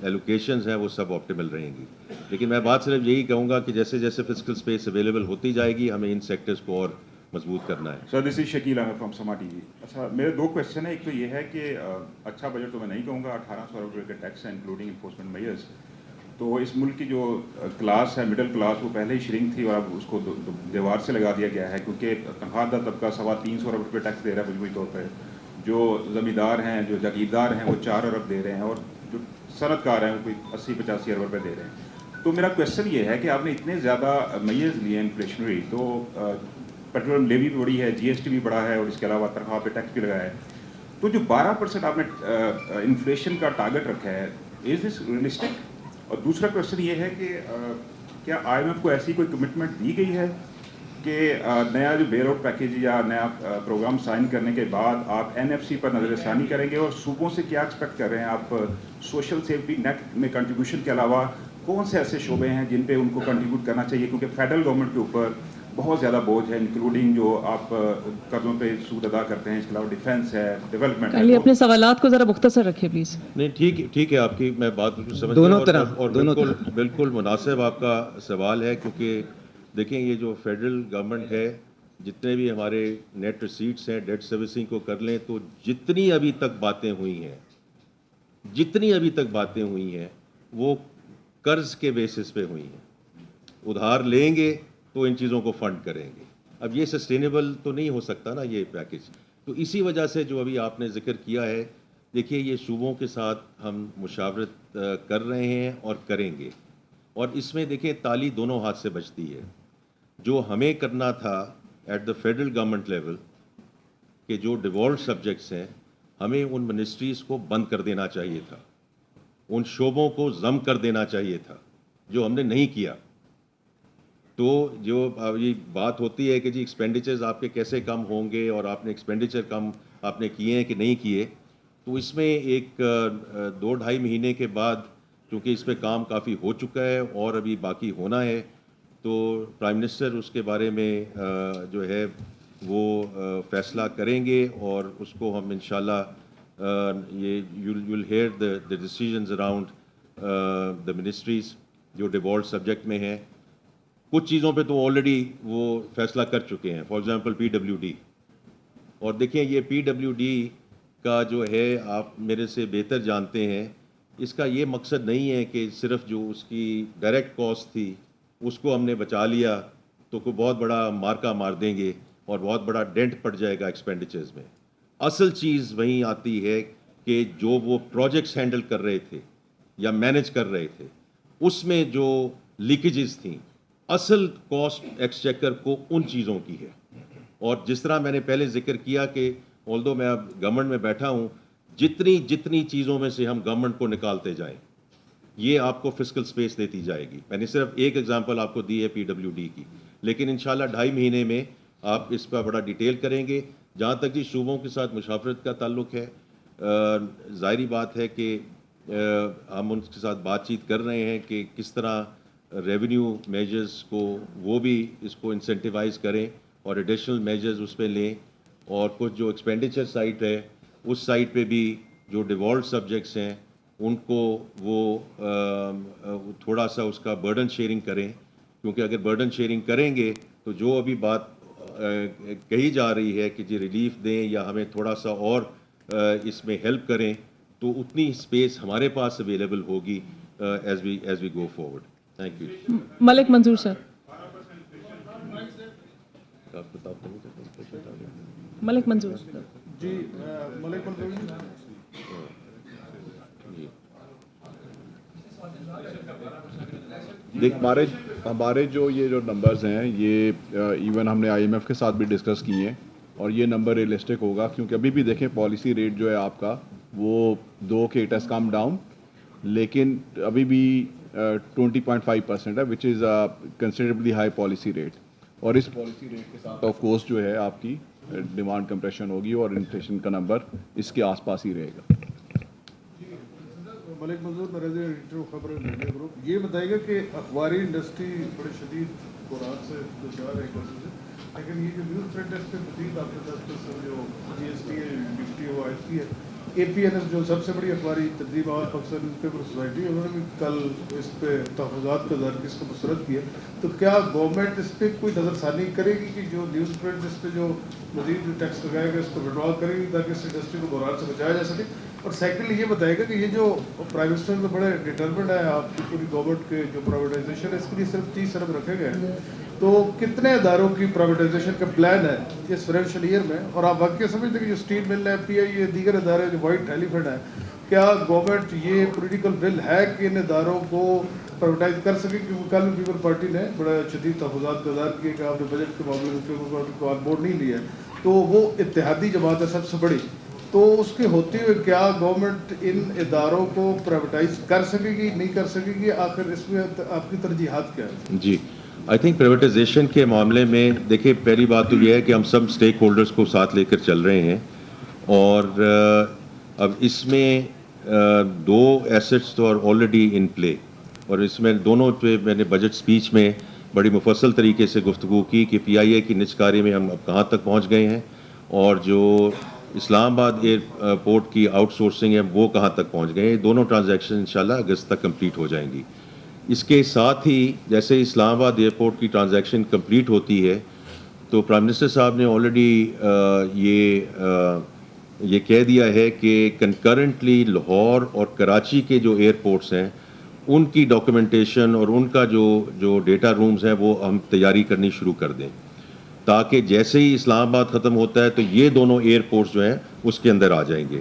ایلوکیشنز ہیں وہ سب آپٹیمل رہیں گی. لیکن میں بات صرف یہی کہوں گا کہ جیسے جیسے فسکل سپیس اویلیبل ہوتی جائے گی ہمیں ان سیکٹرز کو اور مضبوط کرنا ہے. Sir, this is Shakil Ahmed from Sama TV. اچھا میرے 2 کویشچن ہیں. ایک تو یہ ہے کہ اچھا بجٹ تو میں نہیں کہوں گا, 1800 ارب روپے کے ٹیکس ہے انکلوڈنگ انفورسمنٹ میئرز. تو اس ملک کی جو کلاس ہے مڈل کلاس وہ پہلے ہی شرنک تھی اور اب اس کو دیوار سے لگا دیا گیا ہے, کیونکہ تنخواہ دار طبقہ 350 ارب روپے ٹیکس دے رہا ہے مجموعی طور پہ. جو زمیندار ہیں, جو جاگیردار ہیں وہ 4 ارب دے رہے ہیں, اور جو صنعت کار ہیں وہ کوئی 80-85 ارب روپے دے رہے ہیں. تو میرا کویشچن یہ ہے کہ آپ نے اتنے زیادہ میئرز لیے ہیں انفلیشنری, تو پیٹرولیم لیوی بھی بڑی ہے, جی ایس ٹی بھی بڑا ہے, اور اس کے علاوہ تنخواہ پہ ٹیکس بھی لگایا ہے. تو جو 12% آپ نے انفلیشن کا ٹارگٹ رکھا ہے, از دس ریئلسٹک؟ اور دوسرا کویشچن یہ ہے کہ کیا آئی ایم ایف کو ایسی کوئی کمٹمنٹ دی گئی ہے کہ نیا جو بیل آؤٹ پیکیج یا نیا پروگرام سائن کرنے کے بعد آپ این ایف سی پر نظر ثانی کریں گے, اور صوبوں سے کیا ایکسپیکٹ کر رہے ہیں آپ سوشل سیفٹی نیٹ میں کنٹریبیوشن کے علاوہ کون سے ایسے شعبے ہیں جن پہ ان کو کنٹریبیوٹ کرنا چاہیے, کیونکہ فیڈرل گورنمنٹ کے اوپر بہت زیادہ بوجھ ہے, انکلوڈنگ جو آپ قرضوں پہ سود ادا کرتے ہیں, اس کے علاوہ ڈیفینس ہے, ڈیولپمنٹ ہے. اپنے سوالات کو ذرا مختصر رکھیں پلیز. نہیں ٹھیک ہے, آپ کی میں بات سمجھ دونوں ہوں, طرح اور بالکل مناسب آپ کا سوال ہے, کیونکہ دیکھیں یہ جو فیڈرل گورنمنٹ ہے, جتنے بھی ہمارے نیٹ ریسیٹس ہیں ڈیٹ سروسنگ کو کر لیں تو جتنی ابھی تک باتیں ہوئی ہیں وہ قرض کے بیسس پہ ہوئی ہیں. ادھار لیں گے تو ان چیزوں کو فنڈ کریں گے. اب یہ سسٹینیبل تو نہیں ہو سکتا نا یہ پیکیج. تو اسی وجہ سے جو ابھی آپ نے ذکر کیا ہے دیکھیے یہ صوبوں کے ساتھ ہم مشاورت کر رہے ہیں اور کریں گے، اور اس میں دیکھیں تالی دونوں ہاتھ سے بجتی ہے. جو ہمیں کرنا تھا at the federal government level کہ جو ڈیوالوڈ سبجیکٹس ہیں ہمیں ان منسٹریز کو بند کر دینا چاہیے تھا، ان شعبوں کو ضم کر دینا چاہیے تھا، جو ہم نے نہیں کیا. تو جو یہ بات ہوتی ہے کہ جی ایکسپینڈیچرز آپ کے کیسے کم ہوں گے اور آپ نے ایکسپینڈیچر کم آپ نے کیے ہیں کہ نہیں کیے، تو اس میں ایک 2-2.5 مہینے کے بعد کیونکہ اس پہ کام کافی ہو چکا ہے اور ابھی باقی ہونا ہے، تو پرائم منسٹر اس کے بارے میں جو ہے وہ فیصلہ کریں گے اور اس کو ہم انشاءاللہ یہ you'll hear the decisions around the ministries جو ڈیوالوڈ سبجیکٹ میں ہیں. کچھ چیزوں پہ تو آلریڈی وہ فیصلہ کر چکے ہیں، فار ایگزامپل PWD. اور دیکھیں یہ PWD کا جو ہے آپ میرے سے بہتر جانتے ہیں، اس کا یہ مقصد نہیں ہے کہ صرف جو اس کی ڈائریکٹ کاسٹ تھی اس کو ہم نے بچا لیا تو کوئی بہت بڑا مارکا مار دیں گے اور بہت بڑا ڈینٹ پڑ جائے گا ایکسپینڈیچرز میں. اصل چیز وہیں آتی ہے کہ جو وہ پروجیکٹس ہینڈل کر رہے تھے یا مینیج کر رہے تھے اس میں جو لیکیجز تھیں، اصل کاسٹ ایکسچیکر کو ان چیزوں کی ہے. اور جس طرح میں نے پہلے ذکر کیا کہ although میں اب گورنمنٹ میں بیٹھا ہوں، جتنی چیزوں میں سے ہم گورنمنٹ کو نکالتے جائیں یہ آپ کو فسکل سپیس دیتی جائے گی. میں نے صرف ایک ایگزامپل آپ کو دی ہے PWD کی، لیکن انشاءاللہ 2.5 مہینے میں آپ اس کا بڑا ڈیٹیل کریں گے. جہاں تک جی صوبوں کے ساتھ مشاورت کا تعلق ہے، ظاہری بات ہے کہ ہم ان کے ساتھ بات چیت کر رہے ہیں کہ کس طرح ریونیو میجرز کو وہ بھی اس کو انسینٹیوائز کریں اور ایڈیشنل میجرز اس پہ لیں، اور کچھ جو ایکسپینڈیچر سائٹ ہے اس سائٹ پہ بھی جو ڈیوالوڈ سبجیکٹس ہیں ان کو وہ تھوڑا سا اس کا برڈن شیئرنگ کریں، کیونکہ اگر برڈن شیئرنگ کریں گے تو جو ابھی بات کہی جا رہی ہے کہ جی ریلیف دیں یا ہمیں تھوڑا سا اور اس میں ہیلپ کریں، تو اتنی اسپیس ہمارے پاس اویلیبل ہوگی as we go forward. Thank you. Malik Manzoor sir. Malik Manzoor ji Malik Manzoor دیکھ ہمارے جو یہ جو نمبرز ہیں یہ ایون ہم نے IMF کے ساتھ بھی ڈسکس کیے ہیں اور یہ نمبر ریئلسٹک ہوگا، کیونکہ ابھی بھی دیکھیں پالیسی ریٹ جو ہے آپ کا وہ 2 کے اٹ ہیز کم ڈاؤن، لیکن ابھی بھی 20.5% ہے وچ از کنسیڈریبلی ہائی پالیسی ریٹ. اور اس پالیسی ریٹ کے ساتھ آف کورس جو ہے آپ کی ڈیمانڈ کمپریشن ہوگی اور انفلیشن کا نمبر اس کے آس پاس ہی رہے گا. ملک منظور خبر گروپ یہ بتائے گا کہ اخباری انڈسٹری بڑے شدید بحران سے دچار ہے، لیکن یہ جو نیوز پرنٹ ہے اس پہ مزید آپ کے ساتھ جو GST ہے ڈیوٹی وہ عائد کی ہے. APNS جو سب سے بڑی اخباری تنظیم آل پاکستان نیوز پیپر سوسائٹی، انہوں نے بھی کل اس پہ تحفظات کا ذکر اس کو مسرت کیا. تو کیا گورنمنٹ اس پہ کوئی نظر ثانی کرے گی کہ جو نیوز پرنٹ اس پہ جو مزید ٹیکس لگائے گا اس کو وڈرا کرے گی تاکہ اس انڈسٹری کو بحران سے بچایا جا سکے؟ اور سیکنڈلی یہ بتائے گا کہ یہ جو پرائم منسٹر تو بڑے ڈٹرمنڈ ہے آپ کی پوری گورنمنٹ کے جو پرائیویٹائزیشن ہے اس کے لیے صرف 30 ارب رکھے گئے ہیں، تو کتنے اداروں کی پرائیویٹائزیشن کا پلان ہے اس فائنینشیل ایئر میں؟ اور آپ واقعی سمجھتے ہیں کہ جو اسٹیل مل ہے PI دیگر ادارے جو وائٹ ایلیفنٹ ہے، کیا گورنمنٹ یہ پولیٹیکل ول ہے کہ ان اداروں کو پرائیویٹائز کر سکے؟ کیونکہ کل پیپل پارٹی نے بڑا شدید تحفظات کا اظہار کیا کہ آپ نے بجٹ کے معاملے میں پیپل پارٹی کو آن بورڈ نہیں لیا ہے، تو وہ اتحادی جماعت ہے سب سے بڑی، تو اس کے ہوتے ہوئے کیا گورنمنٹ ان اداروں کو پرائیویٹائز کر سکے گی نہیں کر سکے گی؟ آخر اس میں آپ کی ترجیحات کیا ہیں؟ جی آئی تھنک پرائیویٹائزیشن کے معاملے میں دیکھیں پہلی بات تو یہ ہے کہ ہم سب اسٹیک ہولڈرز کو ساتھ لے کر چل رہے ہیں، اور اب اس میں 2 ایسٹس تو آر آلریڈی ان پلے، اور اس میں دونوں پہ میں نے بجٹ سپیچ میں بڑی مفصل طریقے سے گفتگو کی کہ PIA کی نجکاری میں ہم اب کہاں تک پہنچ گئے ہیں، اور جو اسلام آباد ایئرپورٹ کی آؤٹ سورسنگ ہے وہ کہاں تک پہنچ گئے ہیں. دونوں ٹرانزیکشن انشاءاللہ اگست تک کمپلیٹ ہو جائیں گی. اس کے ساتھ ہی جیسے اسلام آباد ایئرپورٹ کی ٹرانزیکشن کمپلیٹ ہوتی ہے تو پرائم منسٹر صاحب نے آلریڈی یہ کہہ دیا ہے کہ کنکرنٹلی لاہور اور کراچی کے جو ایئرپورٹس ہیں ان کی ڈاکومنٹیشن اور ان کا جو ڈیٹا رومز ہیں وہ ہم تیاری کرنی شروع کر دیں، تاکہ جیسے ہی اسلام آباد ختم ہوتا ہے تو یہ دونوں ایئرپورٹس جو ہیں اس کے اندر آ جائیں گے.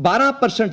12%,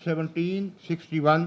1761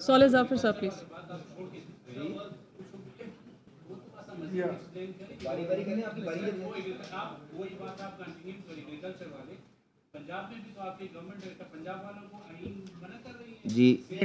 Saleh Zafar sir, please. جی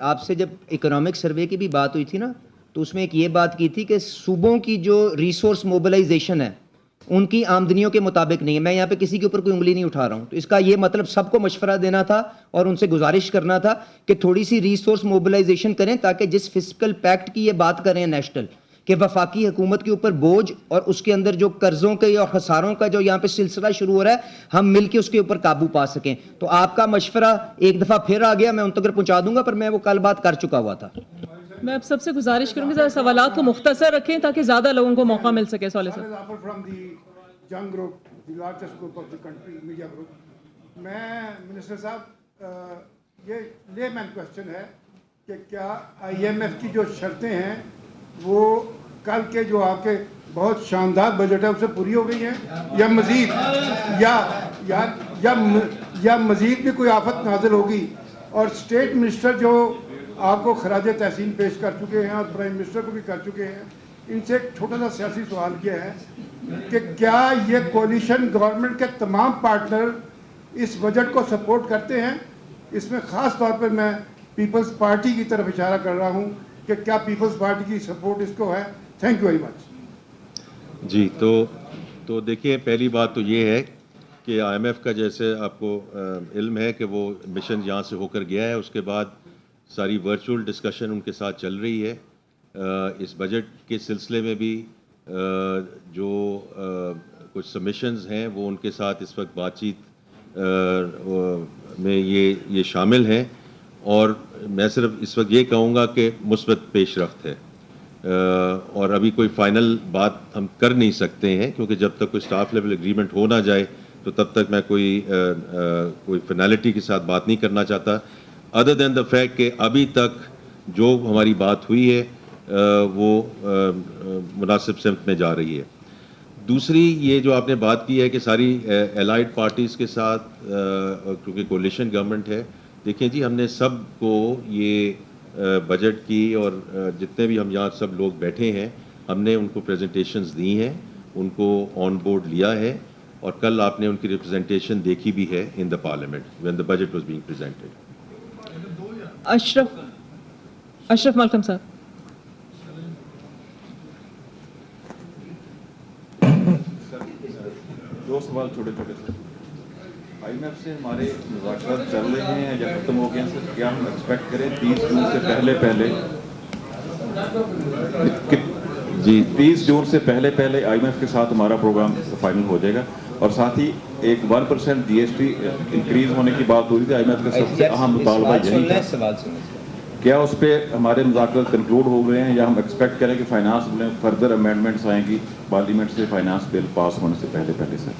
آپ سے جب اکنامک سروے کی بھی بات ہوئی تھی نا, تو اس میں ایک یہ بات کی تھی کہ صوبوں کی جو ریسورس موبلائزیشن ہے ان کی آمدنیوں کے مطابق نہیں ہے. میں یہاں پہ کسی کے اوپر کوئی انگلی نہیں اٹھا رہا ہوں. تو اس کا یہ مطلب سب کو مشورہ دینا تھا اور ان سے گزارش کرنا تھا کہ تھوڑی سی ریسورس موبلائزیشن کریں, تاکہ جس فسکل پیکٹ کی یہ بات کریں نیشنل کہ وفاقی حکومت کے اوپر بوجھ اور اس کے اندر جو قرضوں کے اور خساروں کا جو یہاں پہ سلسلہ شروع ہو رہا ہے, ہم مل کے اس کے اوپر قابو پا سکیں. تو آپ کا مشورہ ایک دفعہ پھر آ گیا, میں ان تک پہنچا دوں گا, پر میں وہ کل بات کر چکا ہوا تھا. میں آپ سب سے گزارش کروں گی ذرا سوالات کو مختصر رکھیں تاکہ زیادہ لوگوں کو موقع مل سکے. صالح صاحب. From the young group, the largest group of the country, media group. میں منسٹر صاحب یہ لے مین کوشچن ہے کہ کیا IMF کی جو شرطیں ہیں وہ کل کے جو آپ کے بہت شاندار بجٹ ہے اس سے پوری ہو گئی ہیں, یا مزید یا مزید بھی کوئی آفت نازل ہوگی؟ اور اسٹیٹ منسٹر جو آپ کو خراج تحسین پیش کر چکے ہیں اور پرائم منسٹر کو بھی کر چکے ہیں, ان سے ایک چھوٹا سا سیاسی سوال یہ ہے کہ کیا یہ کولیشن گورنمنٹ کے تمام پارٹنر اس بجٹ کو سپورٹ کرتے ہیں؟ اس میں خاص طور پر میں پیپلز پارٹی کی طرف اشارہ کر رہا ہوں کہ کیا پیپلز پارٹی کی سپورٹ اس کو ہے؟ Thank you very much. جی تو دیکھیے, پہلی بات تو یہ ہے کہ IMF کا جیسے آپ کو علم ہے کہ وہ مشن یہاں سے ہو کر گیا ہے, اس کے بعد ساری ورچوئل ڈسکشن ان کے ساتھ چل رہی ہے. اس بجٹ کے سلسلے میں بھی جو کچھ سبمیشنز ہیں وہ ان کے ساتھ اس وقت بات چیت میں یہ شامل ہیں, اور میں صرف اس وقت یہ کہوں گا کہ مثبت پیش رفت ہے, اور ابھی کوئی فائنل بات ہم کر نہیں سکتے ہیں کیونکہ جب تک کوئی اسٹاف لیول اگریمنٹ ہو نہ جائے تو تب تک میں کوئی فائنلٹی کے ساتھ بات نہیں کرنا چاہتا, ادر دین دا فیکٹ کہ ابھی تک جو ہماری بات ہوئی ہے وہ مناسب سمت میں جا رہی ہے. دوسری یہ جو آپ نے بات کی ہے کہ ساری الائڈ پارٹیز کے ساتھ کیونکہ کولیشن گورنمنٹ ہے, دیکھیں جی ہم نے سب کو یہ بجٹ کی اور جتنے بھی ہم یہاں سب لوگ بیٹھے ہیں ہم نے ان کو پریزنٹیشنز دی ہیں, ان کو آن بورڈ لیا ہے, اور کل آپ نے ان کی ریپرزنٹیشن دیکھی بھی ہے in the parliament when the budget was being presented. Ashraf مالکم صاحب. دو سوال چھوٹے چھوٹے سے. IMF سے ہمارے مذاکرات چل رہے ہیں یا ختم ہو گئے ہیں سر؟ کیا ہم ایکسپیکٹ کریں 30 جون سے پہلے 30 جون سے پہلے IMF کے ساتھ ہمارا پروگرام فائنل ہو جائے گا؟ اور ساتھ ہی ایک 1% GST انکریز ہونے کی بات ہو رہی تھی, IMF کا سب سے اہم مطالبہ یہی تھا. کیا اس پہ ہمارے مذاکرات کنکلوڈ ہو گئے ہیں یا ہم ایکسپیکٹ کریں کہ فائنانس بل میں فردر امینڈمنٹس آئیں گی پارلیمنٹ سے فائنانس بل پاس ہونے سے پہلے سر؟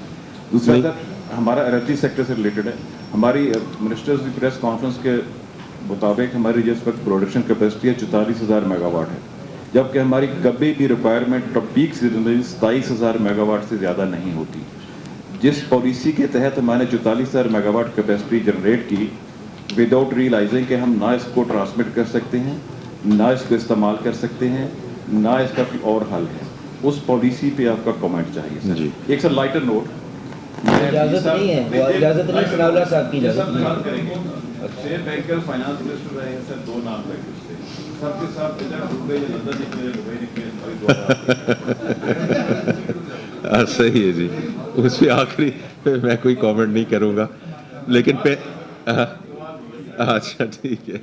دوسرا سر ہمارا انرجی سیکٹر سے ریلیٹڈ ہے. ہماری منسٹرز کی پریس کانفرنس کے مطابق ہماری جس وقت پروڈکشن کیپیسٹی ہے 44,000 میگا واٹ ہے, جبکہ ہماری کبھی بھی ریکوائرمنٹ پیک سیزن میں 27,000 میگا واٹ سے زیادہ نہیں ہوتی. جس پالیسی کے تحت ہم نے 44,000 میگا واٹ کیپیسٹی جنریٹ کی وداؤٹ ریئلائزنگ کہ ہم نہ اس کو ٹرانسمٹ کر سکتے ہیں, نہ اس کو استعمال کر سکتے ہیں, نہ اس کا کوئی اور حل ہے, اس پالیسی پہ آپ کا کامنٹ چاہیے سر. ایک سر لائٹر نوٹ, اجازت نہیں ہے, اجازت نہیں ثناء اللہ صاحب کی اجازت نہیں. اسٹیٹ بینکر فائنانس منسٹر رہے ہیں سر 2 نام بینکر سے, سب کے ساتھ لندن نکلے دبئی نکلے. صحیح ہے جی, اس پہ آخری میں کوئی کامنٹ نہیں کروں گا, لیکن اچھا ٹھیک ہے.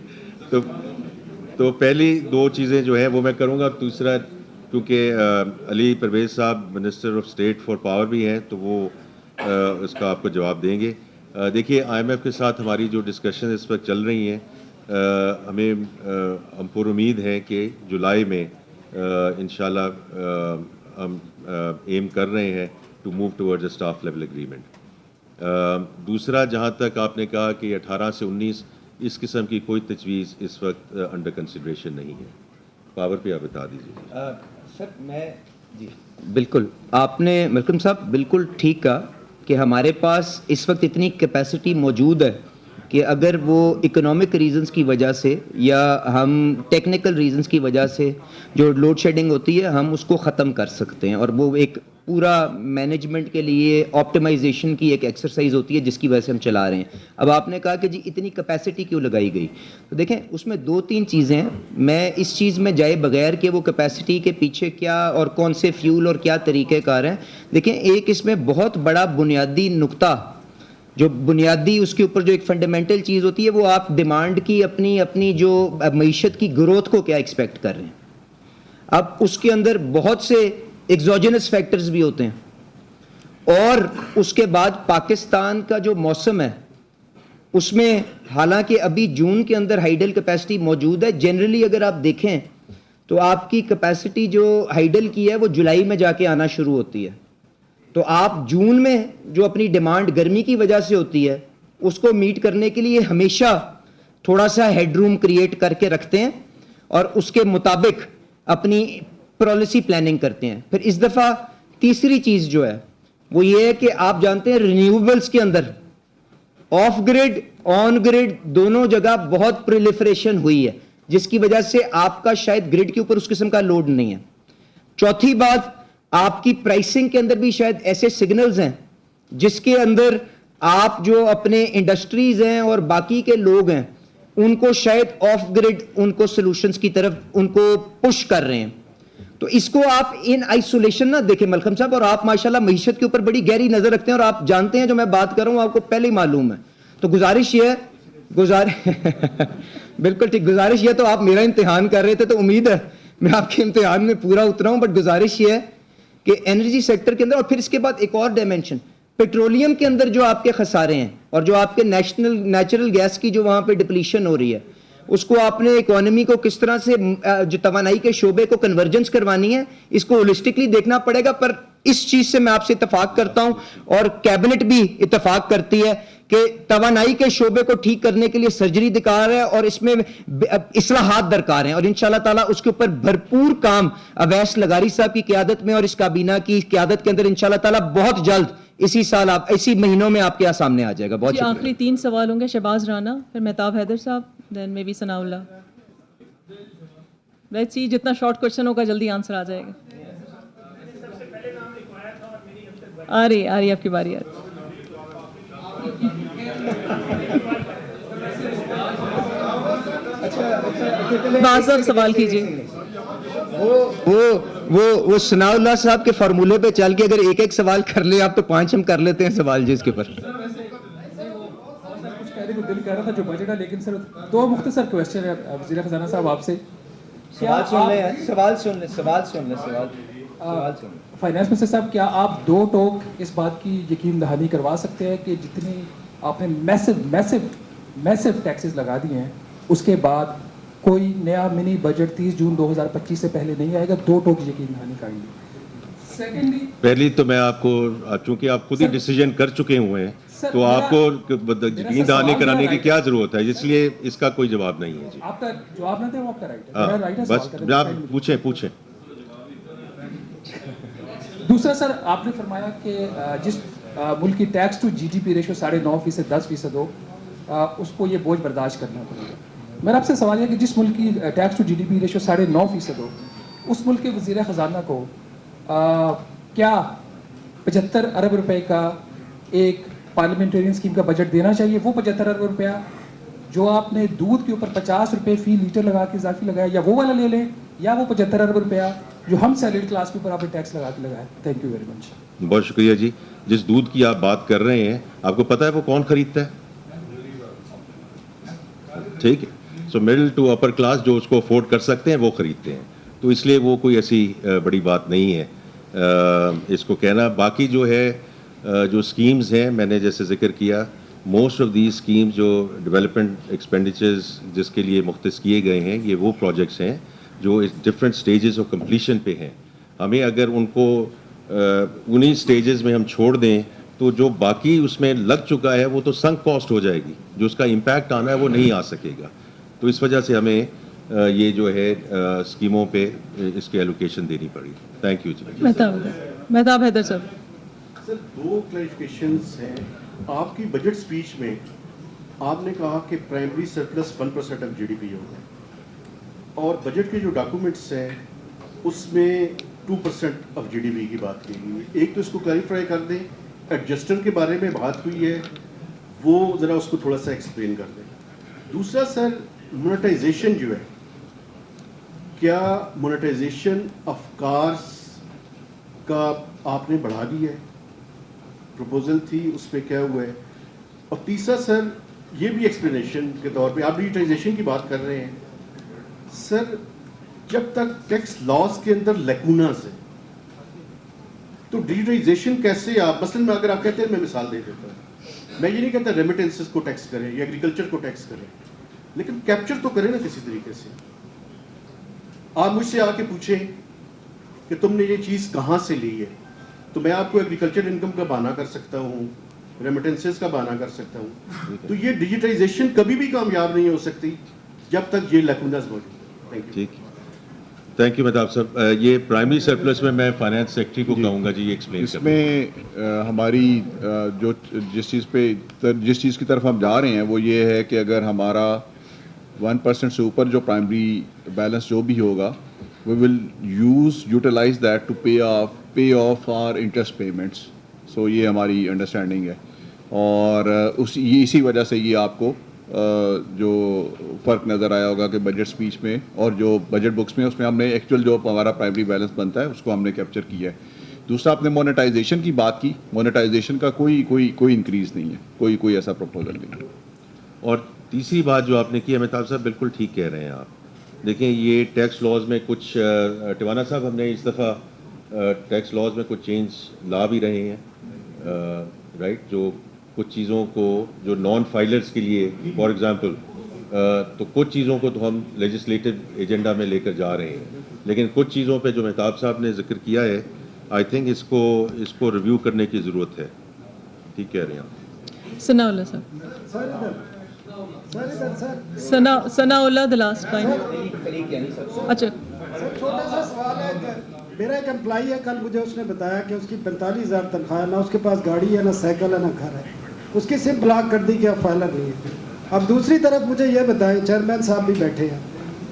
تو پہلی 2 چیزیں جو ہیں وہ میں کروں گا. دوسرا کیونکہ علی پرویز صاحب minister of state for power بھی ہیں تو وہ اس کا آپ کو جواب دیں گے. دیکھیے IMF کے ساتھ ہماری جو ڈسکشن اس وقت چل رہی ہیں, ہم پر امید ہیں کہ جولائی میں انشاءاللہ ہم ایم کر رہے ہیں to move towards a staff level agreement. دوسرا جہاں تک آپ نے کہا کہ 18 سے 19 اس قسم کی کوئی تجویز اس وقت انڈر کنسیڈریشن نہیں ہے. پاور پہ آپ بتا دیجیے. سر میں جی بالکل, آپ نے ملکم صاحب بالکل ٹھیک کہا کہ ہمارے پاس اس وقت اتنی کیپیسٹی موجود ہے کہ اگر وہ اکنامک ریزنز کی وجہ سے یا ہم ٹیکنیکل ریزنز کی وجہ سے جو لوڈ شیڈنگ ہوتی ہے ہم اس کو ختم کر سکتے ہیں, اور وہ ایک پورا مینجمنٹ کے لیے آپٹیمائزیشن کی ایک ایکسرسائز ہوتی ہے جس کی وجہ سے ہم چلا رہے ہیں. اب آپ نے کہا کہ جی اتنی کیپیسٹی کیوں لگائی گئی, تو دیکھیں اس میں 2-3 چیزیں ہیں. میں اس چیز میں جائے بغیر کہ وہ کیپیسٹی کے پیچھے کیا اور کون سے فیول اور کیا طریقہ کار ہیں, دیکھیں ایک اس میں بہت بڑا بنیادی نقطہ جو بنیادی اس کے اوپر جو ایک فنڈامنٹل چیز ہوتی ہے وہ آپ ڈیمانڈ کی اپنی جو معیشت کی گروتھ کو کیا ایکسپیکٹ کر رہے ہیں. اب اس کے اندر بہت سے ایگزوجنس فیکٹرز بھی ہوتے ہیں, اور اس کے بعد پاکستان کا جو موسم ہے اس میں حالانکہ ابھی جون کے اندر ہائیڈل کیپیسٹی موجود ہے, جنرلی اگر آپ دیکھیں تو آپ کی کیپیسٹی جو ہائیڈل کی ہے وہ جولائی میں جا کے آنا شروع ہوتی ہے. تو آپ جون میں جو اپنی ڈیمانڈ گرمی کی وجہ سے ہوتی ہے اس کو میٹ کرنے کے لیے ہمیشہ تھوڑا سا ہیڈ روم کریٹ کر کے رکھتے ہیں اور اس کے مطابق اپنی پالیسی پلاننگ کرتے ہیں. پھر اس دفعہ تیسری چیز جو ہے وہ یہ ہے کہ آپ جانتے ہیں رینیویبلز کے اندر آف گریڈ آن گریڈ دونوں جگہ بہت پریلیفریشن ہوئی ہے, جس کی وجہ سے آپ کا شاید گریڈ کے اوپر اس قسم کا لوڈ نہیں ہے. چوتھی بات, آپ کی پرائسنگ کے اندر بھی شاید ایسے سگنلز ہیں جس کے اندر آپ جو اپنے انڈسٹریز ہیں اور باقی کے لوگ ہیں ان کو شاید آف گریڈ ان کو سلوشنز کی طرف ان کو پش کر رہے ہیں. تو اس کو آپ ان آئسولیشن نہ دیکھیں ملکم صاحب, اور آپ ماشاءاللہ معیشت کے اوپر بڑی گہری نظر رکھتے ہیں اور آپ جانتے ہیں جو میں بات کر رہا ہوں آپ کو پہلے ہی معلوم ہے. تو گزارش یہ ہے بالکل ٹھیک, گزارش یہ, تو آپ میرا امتحان کر رہے تھے تو امید ہے میں آپ کے امتحان میں پورا اترا ہوں, بٹ گزارش یہ ہے کہ انرجی سیکٹر کے اندر, اور پھر اس کے بعد ایک اور ڈائمینشن پیٹرولیم کے اندر جو آپ کے خسارے ہیں اور جو آپ کے نیچرل گیس کی جو وہاں پہ ڈپلیشن ہو رہی ہے اس کو آپ نے اکانومی کو کس طرح سے جو توانائی کے شعبے کو کنورجنس کروانی ہے اس کو ہولسٹکلی دیکھنا پڑے گا. پر اس چیز سے میں آپ سے اتفاق کرتا ہوں اور کیبنٹ بھی اتفاق کرتی ہے کہ توانائی کے شعبے کو ٹھیک کرنے کے لیے سرجری درکار ہے اور اس میں اصلاحات درکار ہیں, اور انشاءاللہ تعالیٰ اس کے اوپر بھرپور کام اویس لغاری صاحب کی قیادت میں اور اس کابینہ کی قیادت کے اندر انشاءاللہ تعالیٰ بہت جلد اسی سال اسی مہینوں میں آپ کے سامنے آ جائے گا. بہت شکریہ. آخری 3 سوال ہوں گے, شہباز رانا, پھر مہتاب حیدر صاحب, دین میں بھی ثناء اللہ. لیٹس سی جتنا شارٹ کوشچن ہوگا جلدی آنسر آ جائے گا. آ رہی آپ کی باری آ رہی. صاحب سوال کیجیے. وہ ثناء اللہ صاحب کے فارمولے پہ چل کے اگر ایک سوال کر لیں آپ تو 5 ہم کر لیتے ہیں سوال جس کے اوپر. دل کہہ رہا تھا جو بجٹ ہے, لیکن سر 2 مختصر کوشچن ہے وزیر خزانہ صاحب آپ سے. سوال سن لیں. فائنانس منسٹر صاحب, کیا آپ 2 ٹوک اس بات کی یقین دہانی کروا سکتے ہیں کہ جتنی آپ نے میسو ٹیکسز لگا دیے ہیں اس کے بعد کوئی نیا منی بجٹ 30 جون 2025 سے پہلے نہیں آئے گا؟ 2 ٹوک یقین دہانی کائنڈلی. سیکنڈلی, پہلی تو میں آپ کو, چونکہ آپ خود ہی ڈیسیجن کر چکے ہوئے ہیں تو آپ کو یقین دہانی کرانے کی کیا ضرورت ہے, اس لیے اس کا کوئی جواب نہیں ہے. جی آپ کا جواب نہ دیں وہ آپ کا رائٹ ہے, بس آپ پوچھیں. دوسرا سر, آپ نے فرمایا کہ جس ملک کی tax to G D P ratio 9.5% 10% ہو اس کو یہ بوجھ برداشت کرنا پڑے گا. میرا آپ سے سوال ہے کہ جس ملک کی tax to G D P ratio 9.5% ہو اس ملک کے وزیر خزانہ کو کیا 75 ارب روپے کا ایک پارلیمنٹرین اسکیم کا بجٹ دینا چاہیے؟ وہ 75 ارب روپیہ جو آپ نے دودھ کے اوپر 50 روپے فی لیٹر لگا کے اضافی لگایا, یا وہ والا لے لیں, یا وہ 75 ارب روپیہ جو ہم سیلریڈ کلاس کے اوپر آپ نے ٹیکس لگا کے لگایا. تھینک یو ویری مچ. بہت شکریہ جی. جس دودھ کی آپ بات کر رہے ہیں آپ کو پتہ ہے وہ کون خریدتا ہے؟ ٹھیک ہے, سو مڈل ٹو اپر کلاس جو اس کو افورڈ کر سکتے ہیں وہ خریدتے ہیں, تو اس لیے وہ کوئی ایسی بڑی بات نہیں ہے اس کو کہنا. باقی جو ہے جو اسکیمز ہیں میں نے جیسے ذکر کیا, موسٹ آف دیز اسکیمز جو ڈیولپمنٹ ایکسپینڈیچرز جس کے لیے مختص کیے گئے ہیں یہ وہ پروجیکٹس ہیں جو ڈفرینٹ اسٹیجز آف کمپلیشن پہ ہیں. ہمیں اگر ان کو انہی اسٹیجز میں ہم چھوڑ دیں تو جو باقی اس میں لگ چکا ہے وہ تو سنک کاسٹ ہو جائے گی, جو اس کا امپیکٹ آنا ہے وہ نہیں آ سکے گا. تو اس وجہ سے ہمیں یہ جو ہے اسکیموں پہ اس کی ایلوکیشن دینی پڑی. تھینک یو جی. مہتاب حیدر صاحب. سر 2 کلیریفیکیشنز ہیں. آپ کی بجٹ سپیچ میں آپ نے کہا کہ primary surplus 1% of G D P ہوگا اور بجٹ کے جو ڈاکومنٹس ہیں اس میں 2% آف جی ڈی پی کی بات کی گئی ہے. ایک تو اس کو کلیریفائی کر دیں, ایڈجسٹر کے بارے میں بات ہوئی ہے وہ ذرا اس کو تھوڑا سا ایکسپلین کر دیں. دوسرا سر, مونیٹائزیشن جو ہے, کیا مونیٹائزیشن آف کارز کا آپ نے بڑھا دیا ہے؟ پروپوزل تھی اس پہ کیا ہوا ہے؟ اور تیسرا سر, یہ بھی ایکسپلینیشن کے طور پہ آپ ڈیجیٹائزیشن کی بات کر رہے ہیں سر, جب تک ٹیکس لاز کے اندر لیکوناز ہے تو ڈیجیٹائزیشن کیسے آپ, مثلاً میں اگر آپ کہتے ہیں, میں مثال دے دیتا ہوں, میں یہ نہیں کہتا ریمیٹنسز کو ٹیکس کریں یا ایگریکلچر کو ٹیکس کریں, لیکن کیپچر تو کریں نا کسی طریقے سے. آپ مجھ سے آ کے پوچھیں کہ تم نے یہ چیز کہاں سے لی ہے, تو میں آپ کو ایگریکلچر انکم کا بہانہ کر سکتا ہوں, ریمیٹنسز کا بہانہ کر سکتا ہوں. تو یہ ڈیجیٹائزیشن کبھی بھی کامیاب نہیں ہو سکتی جب تک یہ لیکوناز موجود ہے. ٹھیک, تھینک یو مہتاب صاحب. یہ پرائمری سرپلس میں میں فائنانس سیکٹری کو کہوں گا جی یہ ایکسپلین اس میں ہماری جو جس چیز کی طرف ہم جا رہے ہیں وہ یہ ہے کہ اگر ہمارا 1% سے اوپر جو پرائمری بیلنس جو بھی ہوگا, we will utilize that to pay off our interest payments. So یہ ہماری انڈرسٹینڈنگ ہے, اور اسی وجہ سے یہ آپ کو جو فرق نظر آیا ہوگا کہ بجٹ اسپیچ میں اور جو بجٹ بکس میں, اس میں ہم نے ایکچوئل جو ہمارا پرائمری بیلنس بنتا ہے اس کو ہم نے کیپچر کیا ہے. دوسرا آپ نے مونیٹائزیشن کی بات کی, مونیٹائزیشن کا کوئی انکریز نہیں ہے, کوئی ایسا پروپوزل نہیں ہے. اور تیسری بات جو آپ نے کی ہے مہتاب صاحب, بالکل ٹھیک کہہ رہے ہیں آپ. دیکھیں یہ ٹیکس لاز میں کچھ, ٹیوانا صاحب ہم نے اس دفعہ ٹیکس لاز میں کچھ چینج لا بھی رہے ہیں, رائٹ, جو کچھ چیزوں کو جو نان فائلرز کے لیے فار ایگزامپل, تو کچھ چیزوں کو تو ہم لیجسلیٹو ایجنڈا میں لے کر جا رہے ہیں, لیکن کچھ چیزوں پہ جو مہتاب صاحب نے ذکر کیا ہے آئی تھنک اس کو ریویو کرنے کی ضرورت ہے. ٹھیک کہہ رہے ہیں آپ. ثناء اللہ صاحب, ثناء اللہ the last time. اچھا چھوٹا سا سوال ہے کہ میرا ایک امپلائی ہے, کل مجھے اس نے بتایا کہ اس کی 45,000 تنخواہ ہے, نہ اس کے پاس گاڑی ہے, نہ سائیکل ہے, نہ گھر ہے, اس کی سم بلاک کر دی کہ اب فائلر نہیں ہے. اب دوسری طرف مجھے یہ بتائیں, چیئرمین صاحب بھی بیٹھے ہیں,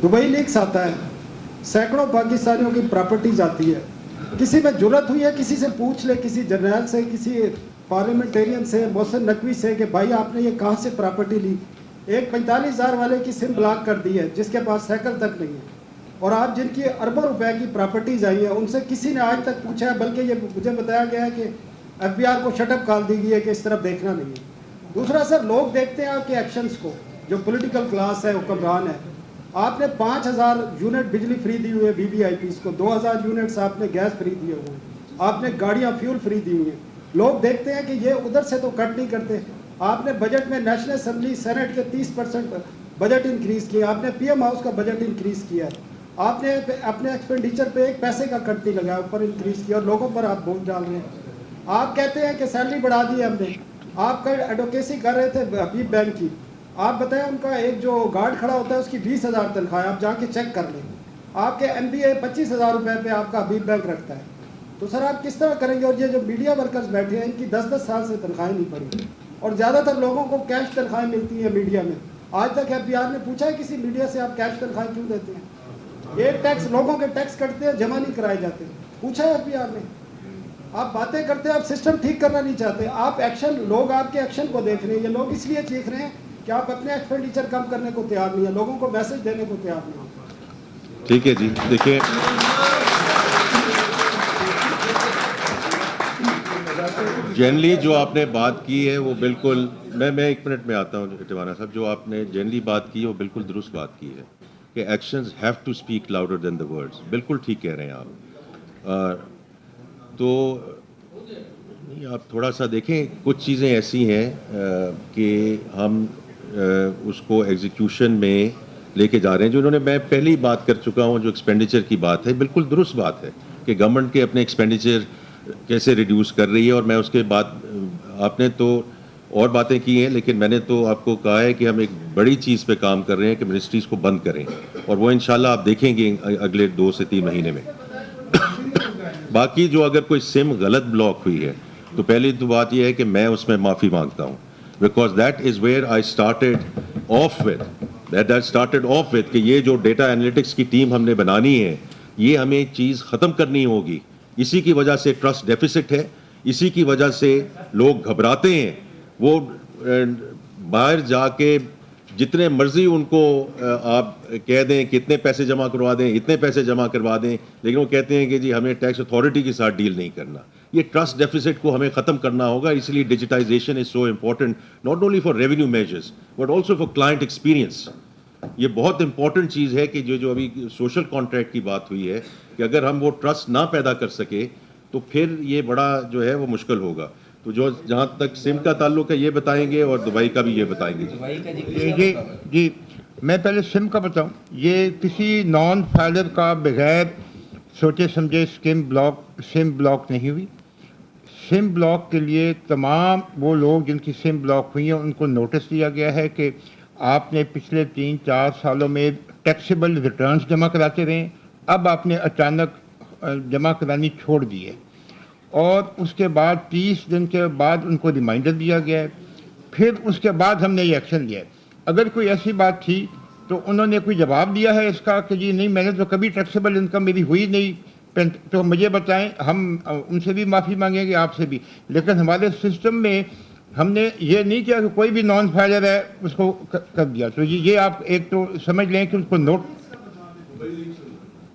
دبئی لیکس آتا ہے, سینکڑوں پاکستانیوں کی پراپرٹیز آتی ہے, کسی میں جرت ہوئی ہے کسی سے پوچھ لے, کسی جرنیل سے, کسی پارلیمنٹیرین سے, محسن نقوی سے, کہ بھائی آپ نے یہ کہاں سے پراپرٹی لی. ایک 45,000 والے کی سم بلاک کر دی ہے جس کے پاس سائیکل تک نہیں ہے, اور آپ جن کی اربوں روپے کی پراپرٹیز آئی ہیں ان سے کسی نے آج تک پوچھا ہے, بلکہ یہ مجھے بتایا گیا ہے کہ ایف بی آر کو شٹ اپ کال دی گئی ہے کہ اس طرف دیکھنا نہیں ہے. دوسرا سر, لوگ دیکھتے ہیں آپ کے ایکشنز کو, جو پولیٹیکل کلاس ہے, حکمران ہے. آپ نے 5,000 یونٹ بجلی فری دی ہوئی ہے بی بی آئی پیز کو, 2,000 یونٹس آپ نے گیس فری دیے ہوئے ہیں, آپ نے گاڑیاں فیول فری دی ہوئی ہیں. لوگ دیکھتے ہیں کہ یہ ادھر سے تو کٹ نہیں کرتے. آپ نے بجٹ میں نیشنل اسمبلی سینٹ کے 30% بجٹ انکریز کیا, آپ نے پی ایم ہاؤس کا بجٹ انکریز کیا ہے, آپ نے اپنے ایکسپینڈیچر پہ ایک پیسے کا کٹ نہیں لگایا, اوپر انکریز کیا, اور لوگوں پر آپ بوجھ ڈال رہے ہیں. آپ کہتے ہیں کہ سیلری بڑھا دی ہے ہم نے, آپ کا ایڈوکیسی کر رہے تھے حبیب بینک کی, آپ بتائیں ان کا ایک جو گارڈ کھڑا ہوتا ہے اس کی 20,000 تنخواہ ہے, آپ جا کے چیک کر لیں. آپ کے ایم بی اے 25,000 روپے پہ آپ کا حبیب بینک رکھتا ہے. تو سر آپ کس طرح کریں گے؟ اور یہ جو میڈیا ورکرز بیٹھے ہیں ان کی 10-10 سال سے تنخواہیں نہیں پڑی, اور زیادہ تر لوگوں کو کیش تنخواہیں ملتی ہیں میڈیا میں. آج تک ایف بی آر نے پوچھا ہے کسی میڈیا سے آپ کیش تنخواہیں کیوں دیتے ہیں؟ ایک ٹیکس لوگوں کے ٹیکس کٹتے ہیں, جمع نہیں کرائے جاتے. پوچھا ہے ایف بی آر نے؟ آپ باتیں کرتے ہیں, آپ سسٹم ٹھیک کرنا نہیں چاہتے. آپ ایکشن, لوگ آپ کے ایکشن کو دیکھ رہے ہیں. یہ لوگ اس لیے دیکھ رہے ہیں کہ آپ اپنے ایکسپینڈیچر کم کرنے کو تیار نہیں ہیں, لوگوں کو میسج دینے کو تیار نہیں ہیں. ٹھیک ہے جی. دیکھیں جنرلی جو آپ نے بات کی ہے وہ بالکل, میں 1 منٹ میں آتا ہوں ٹیوانا صاحب, جو آپ نے جنرلی بات کی ہے وہ بالکل درست بات کی ہے کہ actions have to speak louder than the words. بالکل ٹھیک کہہ رہے ہیں آپ. تو آپ تھوڑا سا دیکھیں, کچھ چیزیں ایسی ہیں کہ ہم اس کو ایگزیکیوشن میں لے کے جا رہے ہیں, جو انہوں نے, میں پہلے ہی بات کر چکا ہوں, جو ایکسپینڈیچر کی بات ہے بالکل درست بات ہے کہ گورنمنٹ کے اپنے ایکسپینڈیچر کیسے ریڈیوس کر رہی ہے. اور میں اس کے بعد, آپ نے تو اور باتیں کی ہیں, لیکن میں نے تو آپ کو کہا ہے کہ ہم ایک بڑی چیز پہ کام کر رہے ہیں کہ منسٹریز کو بند کریں, اور وہ انشاءاللہ آپ دیکھیں گے اگلے 2 سے 3 مہینے میں. باقی جو اگر کوئی سم غلط بلاک ہوئی ہے تو پہلی تو بات یہ ہے کہ میں اس میں معافی مانگتا ہوں. because that is where I started off with. That started off with کہ یہ جو ڈیٹا انالیٹکس کی ٹیم ہم نے بنانی ہے یہ ہمیں چیز ختم کرنی ہوگی. اسی کی وجہ سے ٹرسٹ ڈیفیسٹ ہے, اسی کی وجہ سے لوگ گھبراتے ہیں. وہ باہر جا کے جتنے مرضی ان کو آپ کہہ دیں کہ اتنے پیسے جمع کروا دیں, اتنے پیسے جمع کروا دیں, لیکن وہ کہتے ہیں کہ جی ہمیں ٹیکس اتھارٹی کے ساتھ ڈیل نہیں کرنا. یہ ٹرسٹ ڈیفیسٹ کو ہمیں ختم کرنا ہوگا. اس لیے digitization is so important, not only for revenue measures but also for client experience. یہ بہت امپورٹنٹ چیز ہے کہ جو ابھی سوشل کانٹریکٹ کی بات ہوئی ہے کہ اگر ہم وہ ٹرسٹ نہ پیدا کر سکے تو پھر یہ بڑا جو ہے وہ مشکل ہوگا. تو جو جہاں تک سم کا تعلق ہے یہ بتائیں گے اور دبئی کا بھی یہ بتائیں گے. جی میں پہلے سم کا بتاؤں. یہ کسی نان فائلر کا بغیر سوچے سمجھے سم بلاک نہیں ہوئی. سم بلاک کے لیے تمام وہ لوگ جن کی سم بلاک ہوئی ہیں ان کو نوٹس دیا گیا ہے کہ آپ نے پچھلے 3-4 سالوں میں ٹیکسیبل ریٹرنز جمع کراتے رہے, اب آپ نے اچانک جمع کرانی چھوڑ دی ہے. اور اس کے بعد 30 دن کے بعد ان کو ریمائنڈر دیا گیا ہے. پھر اس کے بعد ہم نے یہ ایکشن لیا ہے. اگر کوئی ایسی بات تھی تو انہوں نے کوئی جواب دیا ہے اس کا کہ جی نہیں میں نے تو کبھی ٹیکسیبل انکم میری ہوئی نہیں, تو مجھے بتائیں, ہم ان سے بھی معافی مانگیں گے, آپ سے بھی. لیکن ہمارے سسٹم میں ہم نے یہ نہیں کیا کہ کوئی بھی نان فائلر ہے اس کو کر دیا. تو یہ آپ ایک تو سمجھ لیں کہ اس کو نوٹ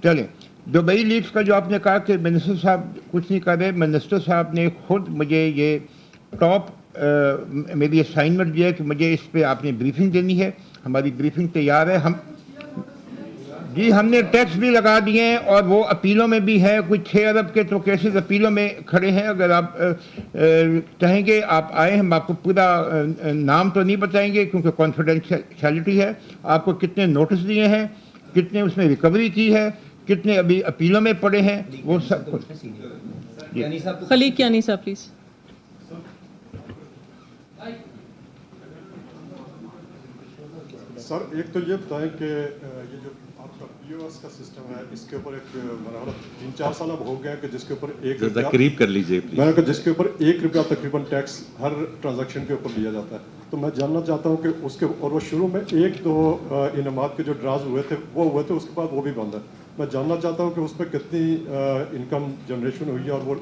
چلیں. دبئی لیکس کا جو آپ نے کہا کہ منسٹر صاحب کچھ نہیں کر رہے, منسٹر صاحب نے خود مجھے یہ ٹاپ میری اسائنمنٹ دیا کہ مجھے اس پہ آپ نے بریفنگ دینی ہے. ہماری بریفنگ تیار ہے. ہم نے ٹیکس بھی لگا دیے ہیں اور وہ اپیلوں میں بھی ہے. کچھ 6 ارب کے تو کیسز اپیلوں میں کھڑے ہیں. اگر آپ چاہیں گے آپ آئے, ہم آپ کو پورا نام تو نہیں بتائیں گے کیونکہ کانفیڈینشیلٹی ہے. آپ کو کتنے نوٹس دیے ہیں, کتنے اس میں ریکوری کی ہے, کتنے ابھی اپیلوں میں پڑے ہیں, وہ سب کچھ. خلیق کیانی صاحب پلیز. سر ایک تو یہ بتائیں کہ یہ جو آپ کا پی او ایس کا سسٹم ہے اس کے اوپر ایک مرحلہ 3-4 سال اب ہو گیا کہ جس کے اوپر 1 روپیہ قریب کر لیجیے میں نے کہا جس کے اوپر 1 روپیہ تقریباً ٹیکس ہر ٹرانزیکشن کے اوپر لیا جاتا ہے. تو میں جاننا چاہتا ہوں کہ اس کے اور وہ شروع میں 1-2 انعامات کے جو ڈراز ہوئے تھے وہ ہوئے تھے, اس کے بعد وہ بھی بند ہے. میں جاننا چاہتا ہوں کہ اس پہ کتنی انکم جنریشن ہوئی ہے اور وہ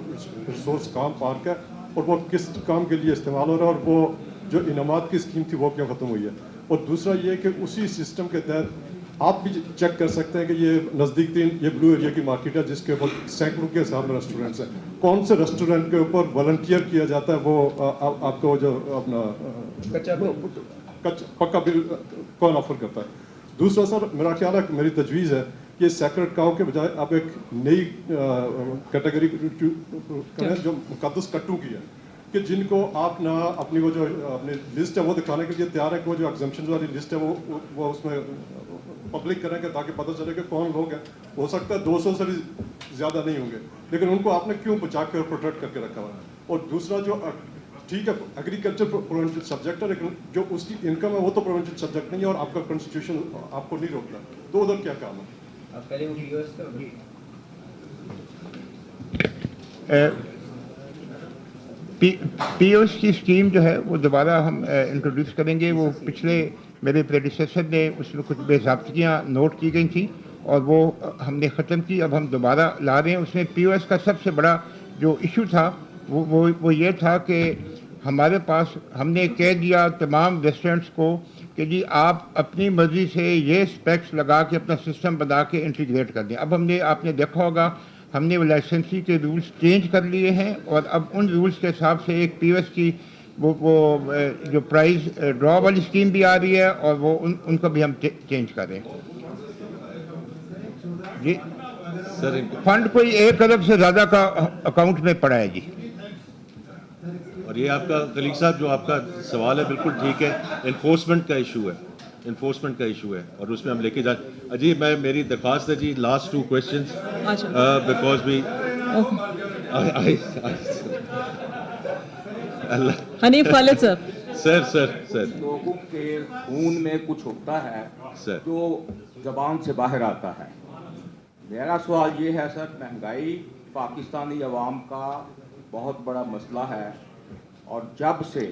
ریسورس کام پارک ہے اور وہ کس کام کے لیے استعمال ہو رہا ہے, اور وہ جو انعامات کی اسکیم تھی وہ کیوں ختم ہوئی ہے. اور دوسرا یہ کہ اسی سسٹم کے تحت آپ بھی چیک کر سکتے ہیں کہ یہ نزدیک تین یہ بلو ایریا کی مارکیٹ ہے جس کے اوپر سینکڑوں کے حساب میں ریسٹورینٹس ہیں. کون سے ریسٹورینٹ کے اوپر والنٹیئر کیا جاتا ہے وہ آپ کو جو اپنا پکا بل کون آفر کرتا ہے. دوسرا سر میرا خیال ہے میری تجویز ہے کہ سیکرڈ کاؤ کے بجائے آپ ایک نئی کیٹیگری کریں جو مقدس کٹو کی ہے کہ جن کو آپ نہ اپنی وہ جو اپنی لسٹ ہے وہ دکھانے کے لیے تیار ہے کہ وہ جو ایگزمپشن والی لسٹ ہے وہ اس میں پبلک کریں گے تاکہ پتہ چلے کہ کون لوگ ہیں. ہو سکتا ہے 200 سے بھی زیادہ نہیں ہوں گے, لیکن ان کو آپ نے کیوں بچا کر پروٹیکٹ کر کے رکھا ہوا ہے. اور دوسرا جو ٹھیک ہے ایگریکلچر پروونشل سبجیکٹ ہے لیکن جو اس کی انکم ہے وہ تو پروونشل سبجیکٹ نہیں ہے اور آپ کا کانسٹیٹیوشن آپ کو نہیں روکتا. تو ادھر کیا کام ہے؟ پی او ایس کی اسکیم جو ہے وہ دوبارہ ہم انٹروڈیوس کریں گے. وہ پچھلے میرے پریڈیسیسر نے اس میں کچھ بے ضابطگیاں نوٹ کی گئی تھیں اور وہ ہم نے ختم کی. اب ہم دوبارہ لا رہے ہیں. اس میں پی او ایس کا سب سے بڑا جو ایشو تھا وہ یہ تھا کہ ہمارے پاس ہم نے کہہ دیا تمام ریسٹورینٹس کو کہ جی آپ اپنی مرضی سے یہ اسپیکس لگا کے اپنا سسٹم بنا کے انٹیگریٹ کر دیں. اب آپ نے دیکھا ہوگا ہم نے وہ لائسنسی کے رولز چینج کر لیے ہیں اور اب ان رولز کے حساب سے ایک پی او ایس کی وہ جو پرائز ڈرا والی اسکیم بھی آ رہی ہے اور وہ ان کو بھی ہم چینج کر رہے ہیں. جی سر فنڈ کوئی 1 ارب سے زیادہ کا اکاؤنٹ میں پڑا ہے. جی اور یہ آپ کا خلیق صاحب جو آپ کا سوال ہے بالکل ٹھیک ہے. انفورسمنٹ کا ایشو ہے اور اس میں ہم لے کے جائیں. جی میری درخواست ہے جی last 2 questions because we Hanif Khalid صاحب. سر لوگوں کے خون میں کچھ ہوتا ہے جو زبان سے باہر آتا ہے. میرا سوال یہ ہے سر, مہنگائی پاکستانی عوام کا بہت بڑا مسئلہ ہے اور جب سے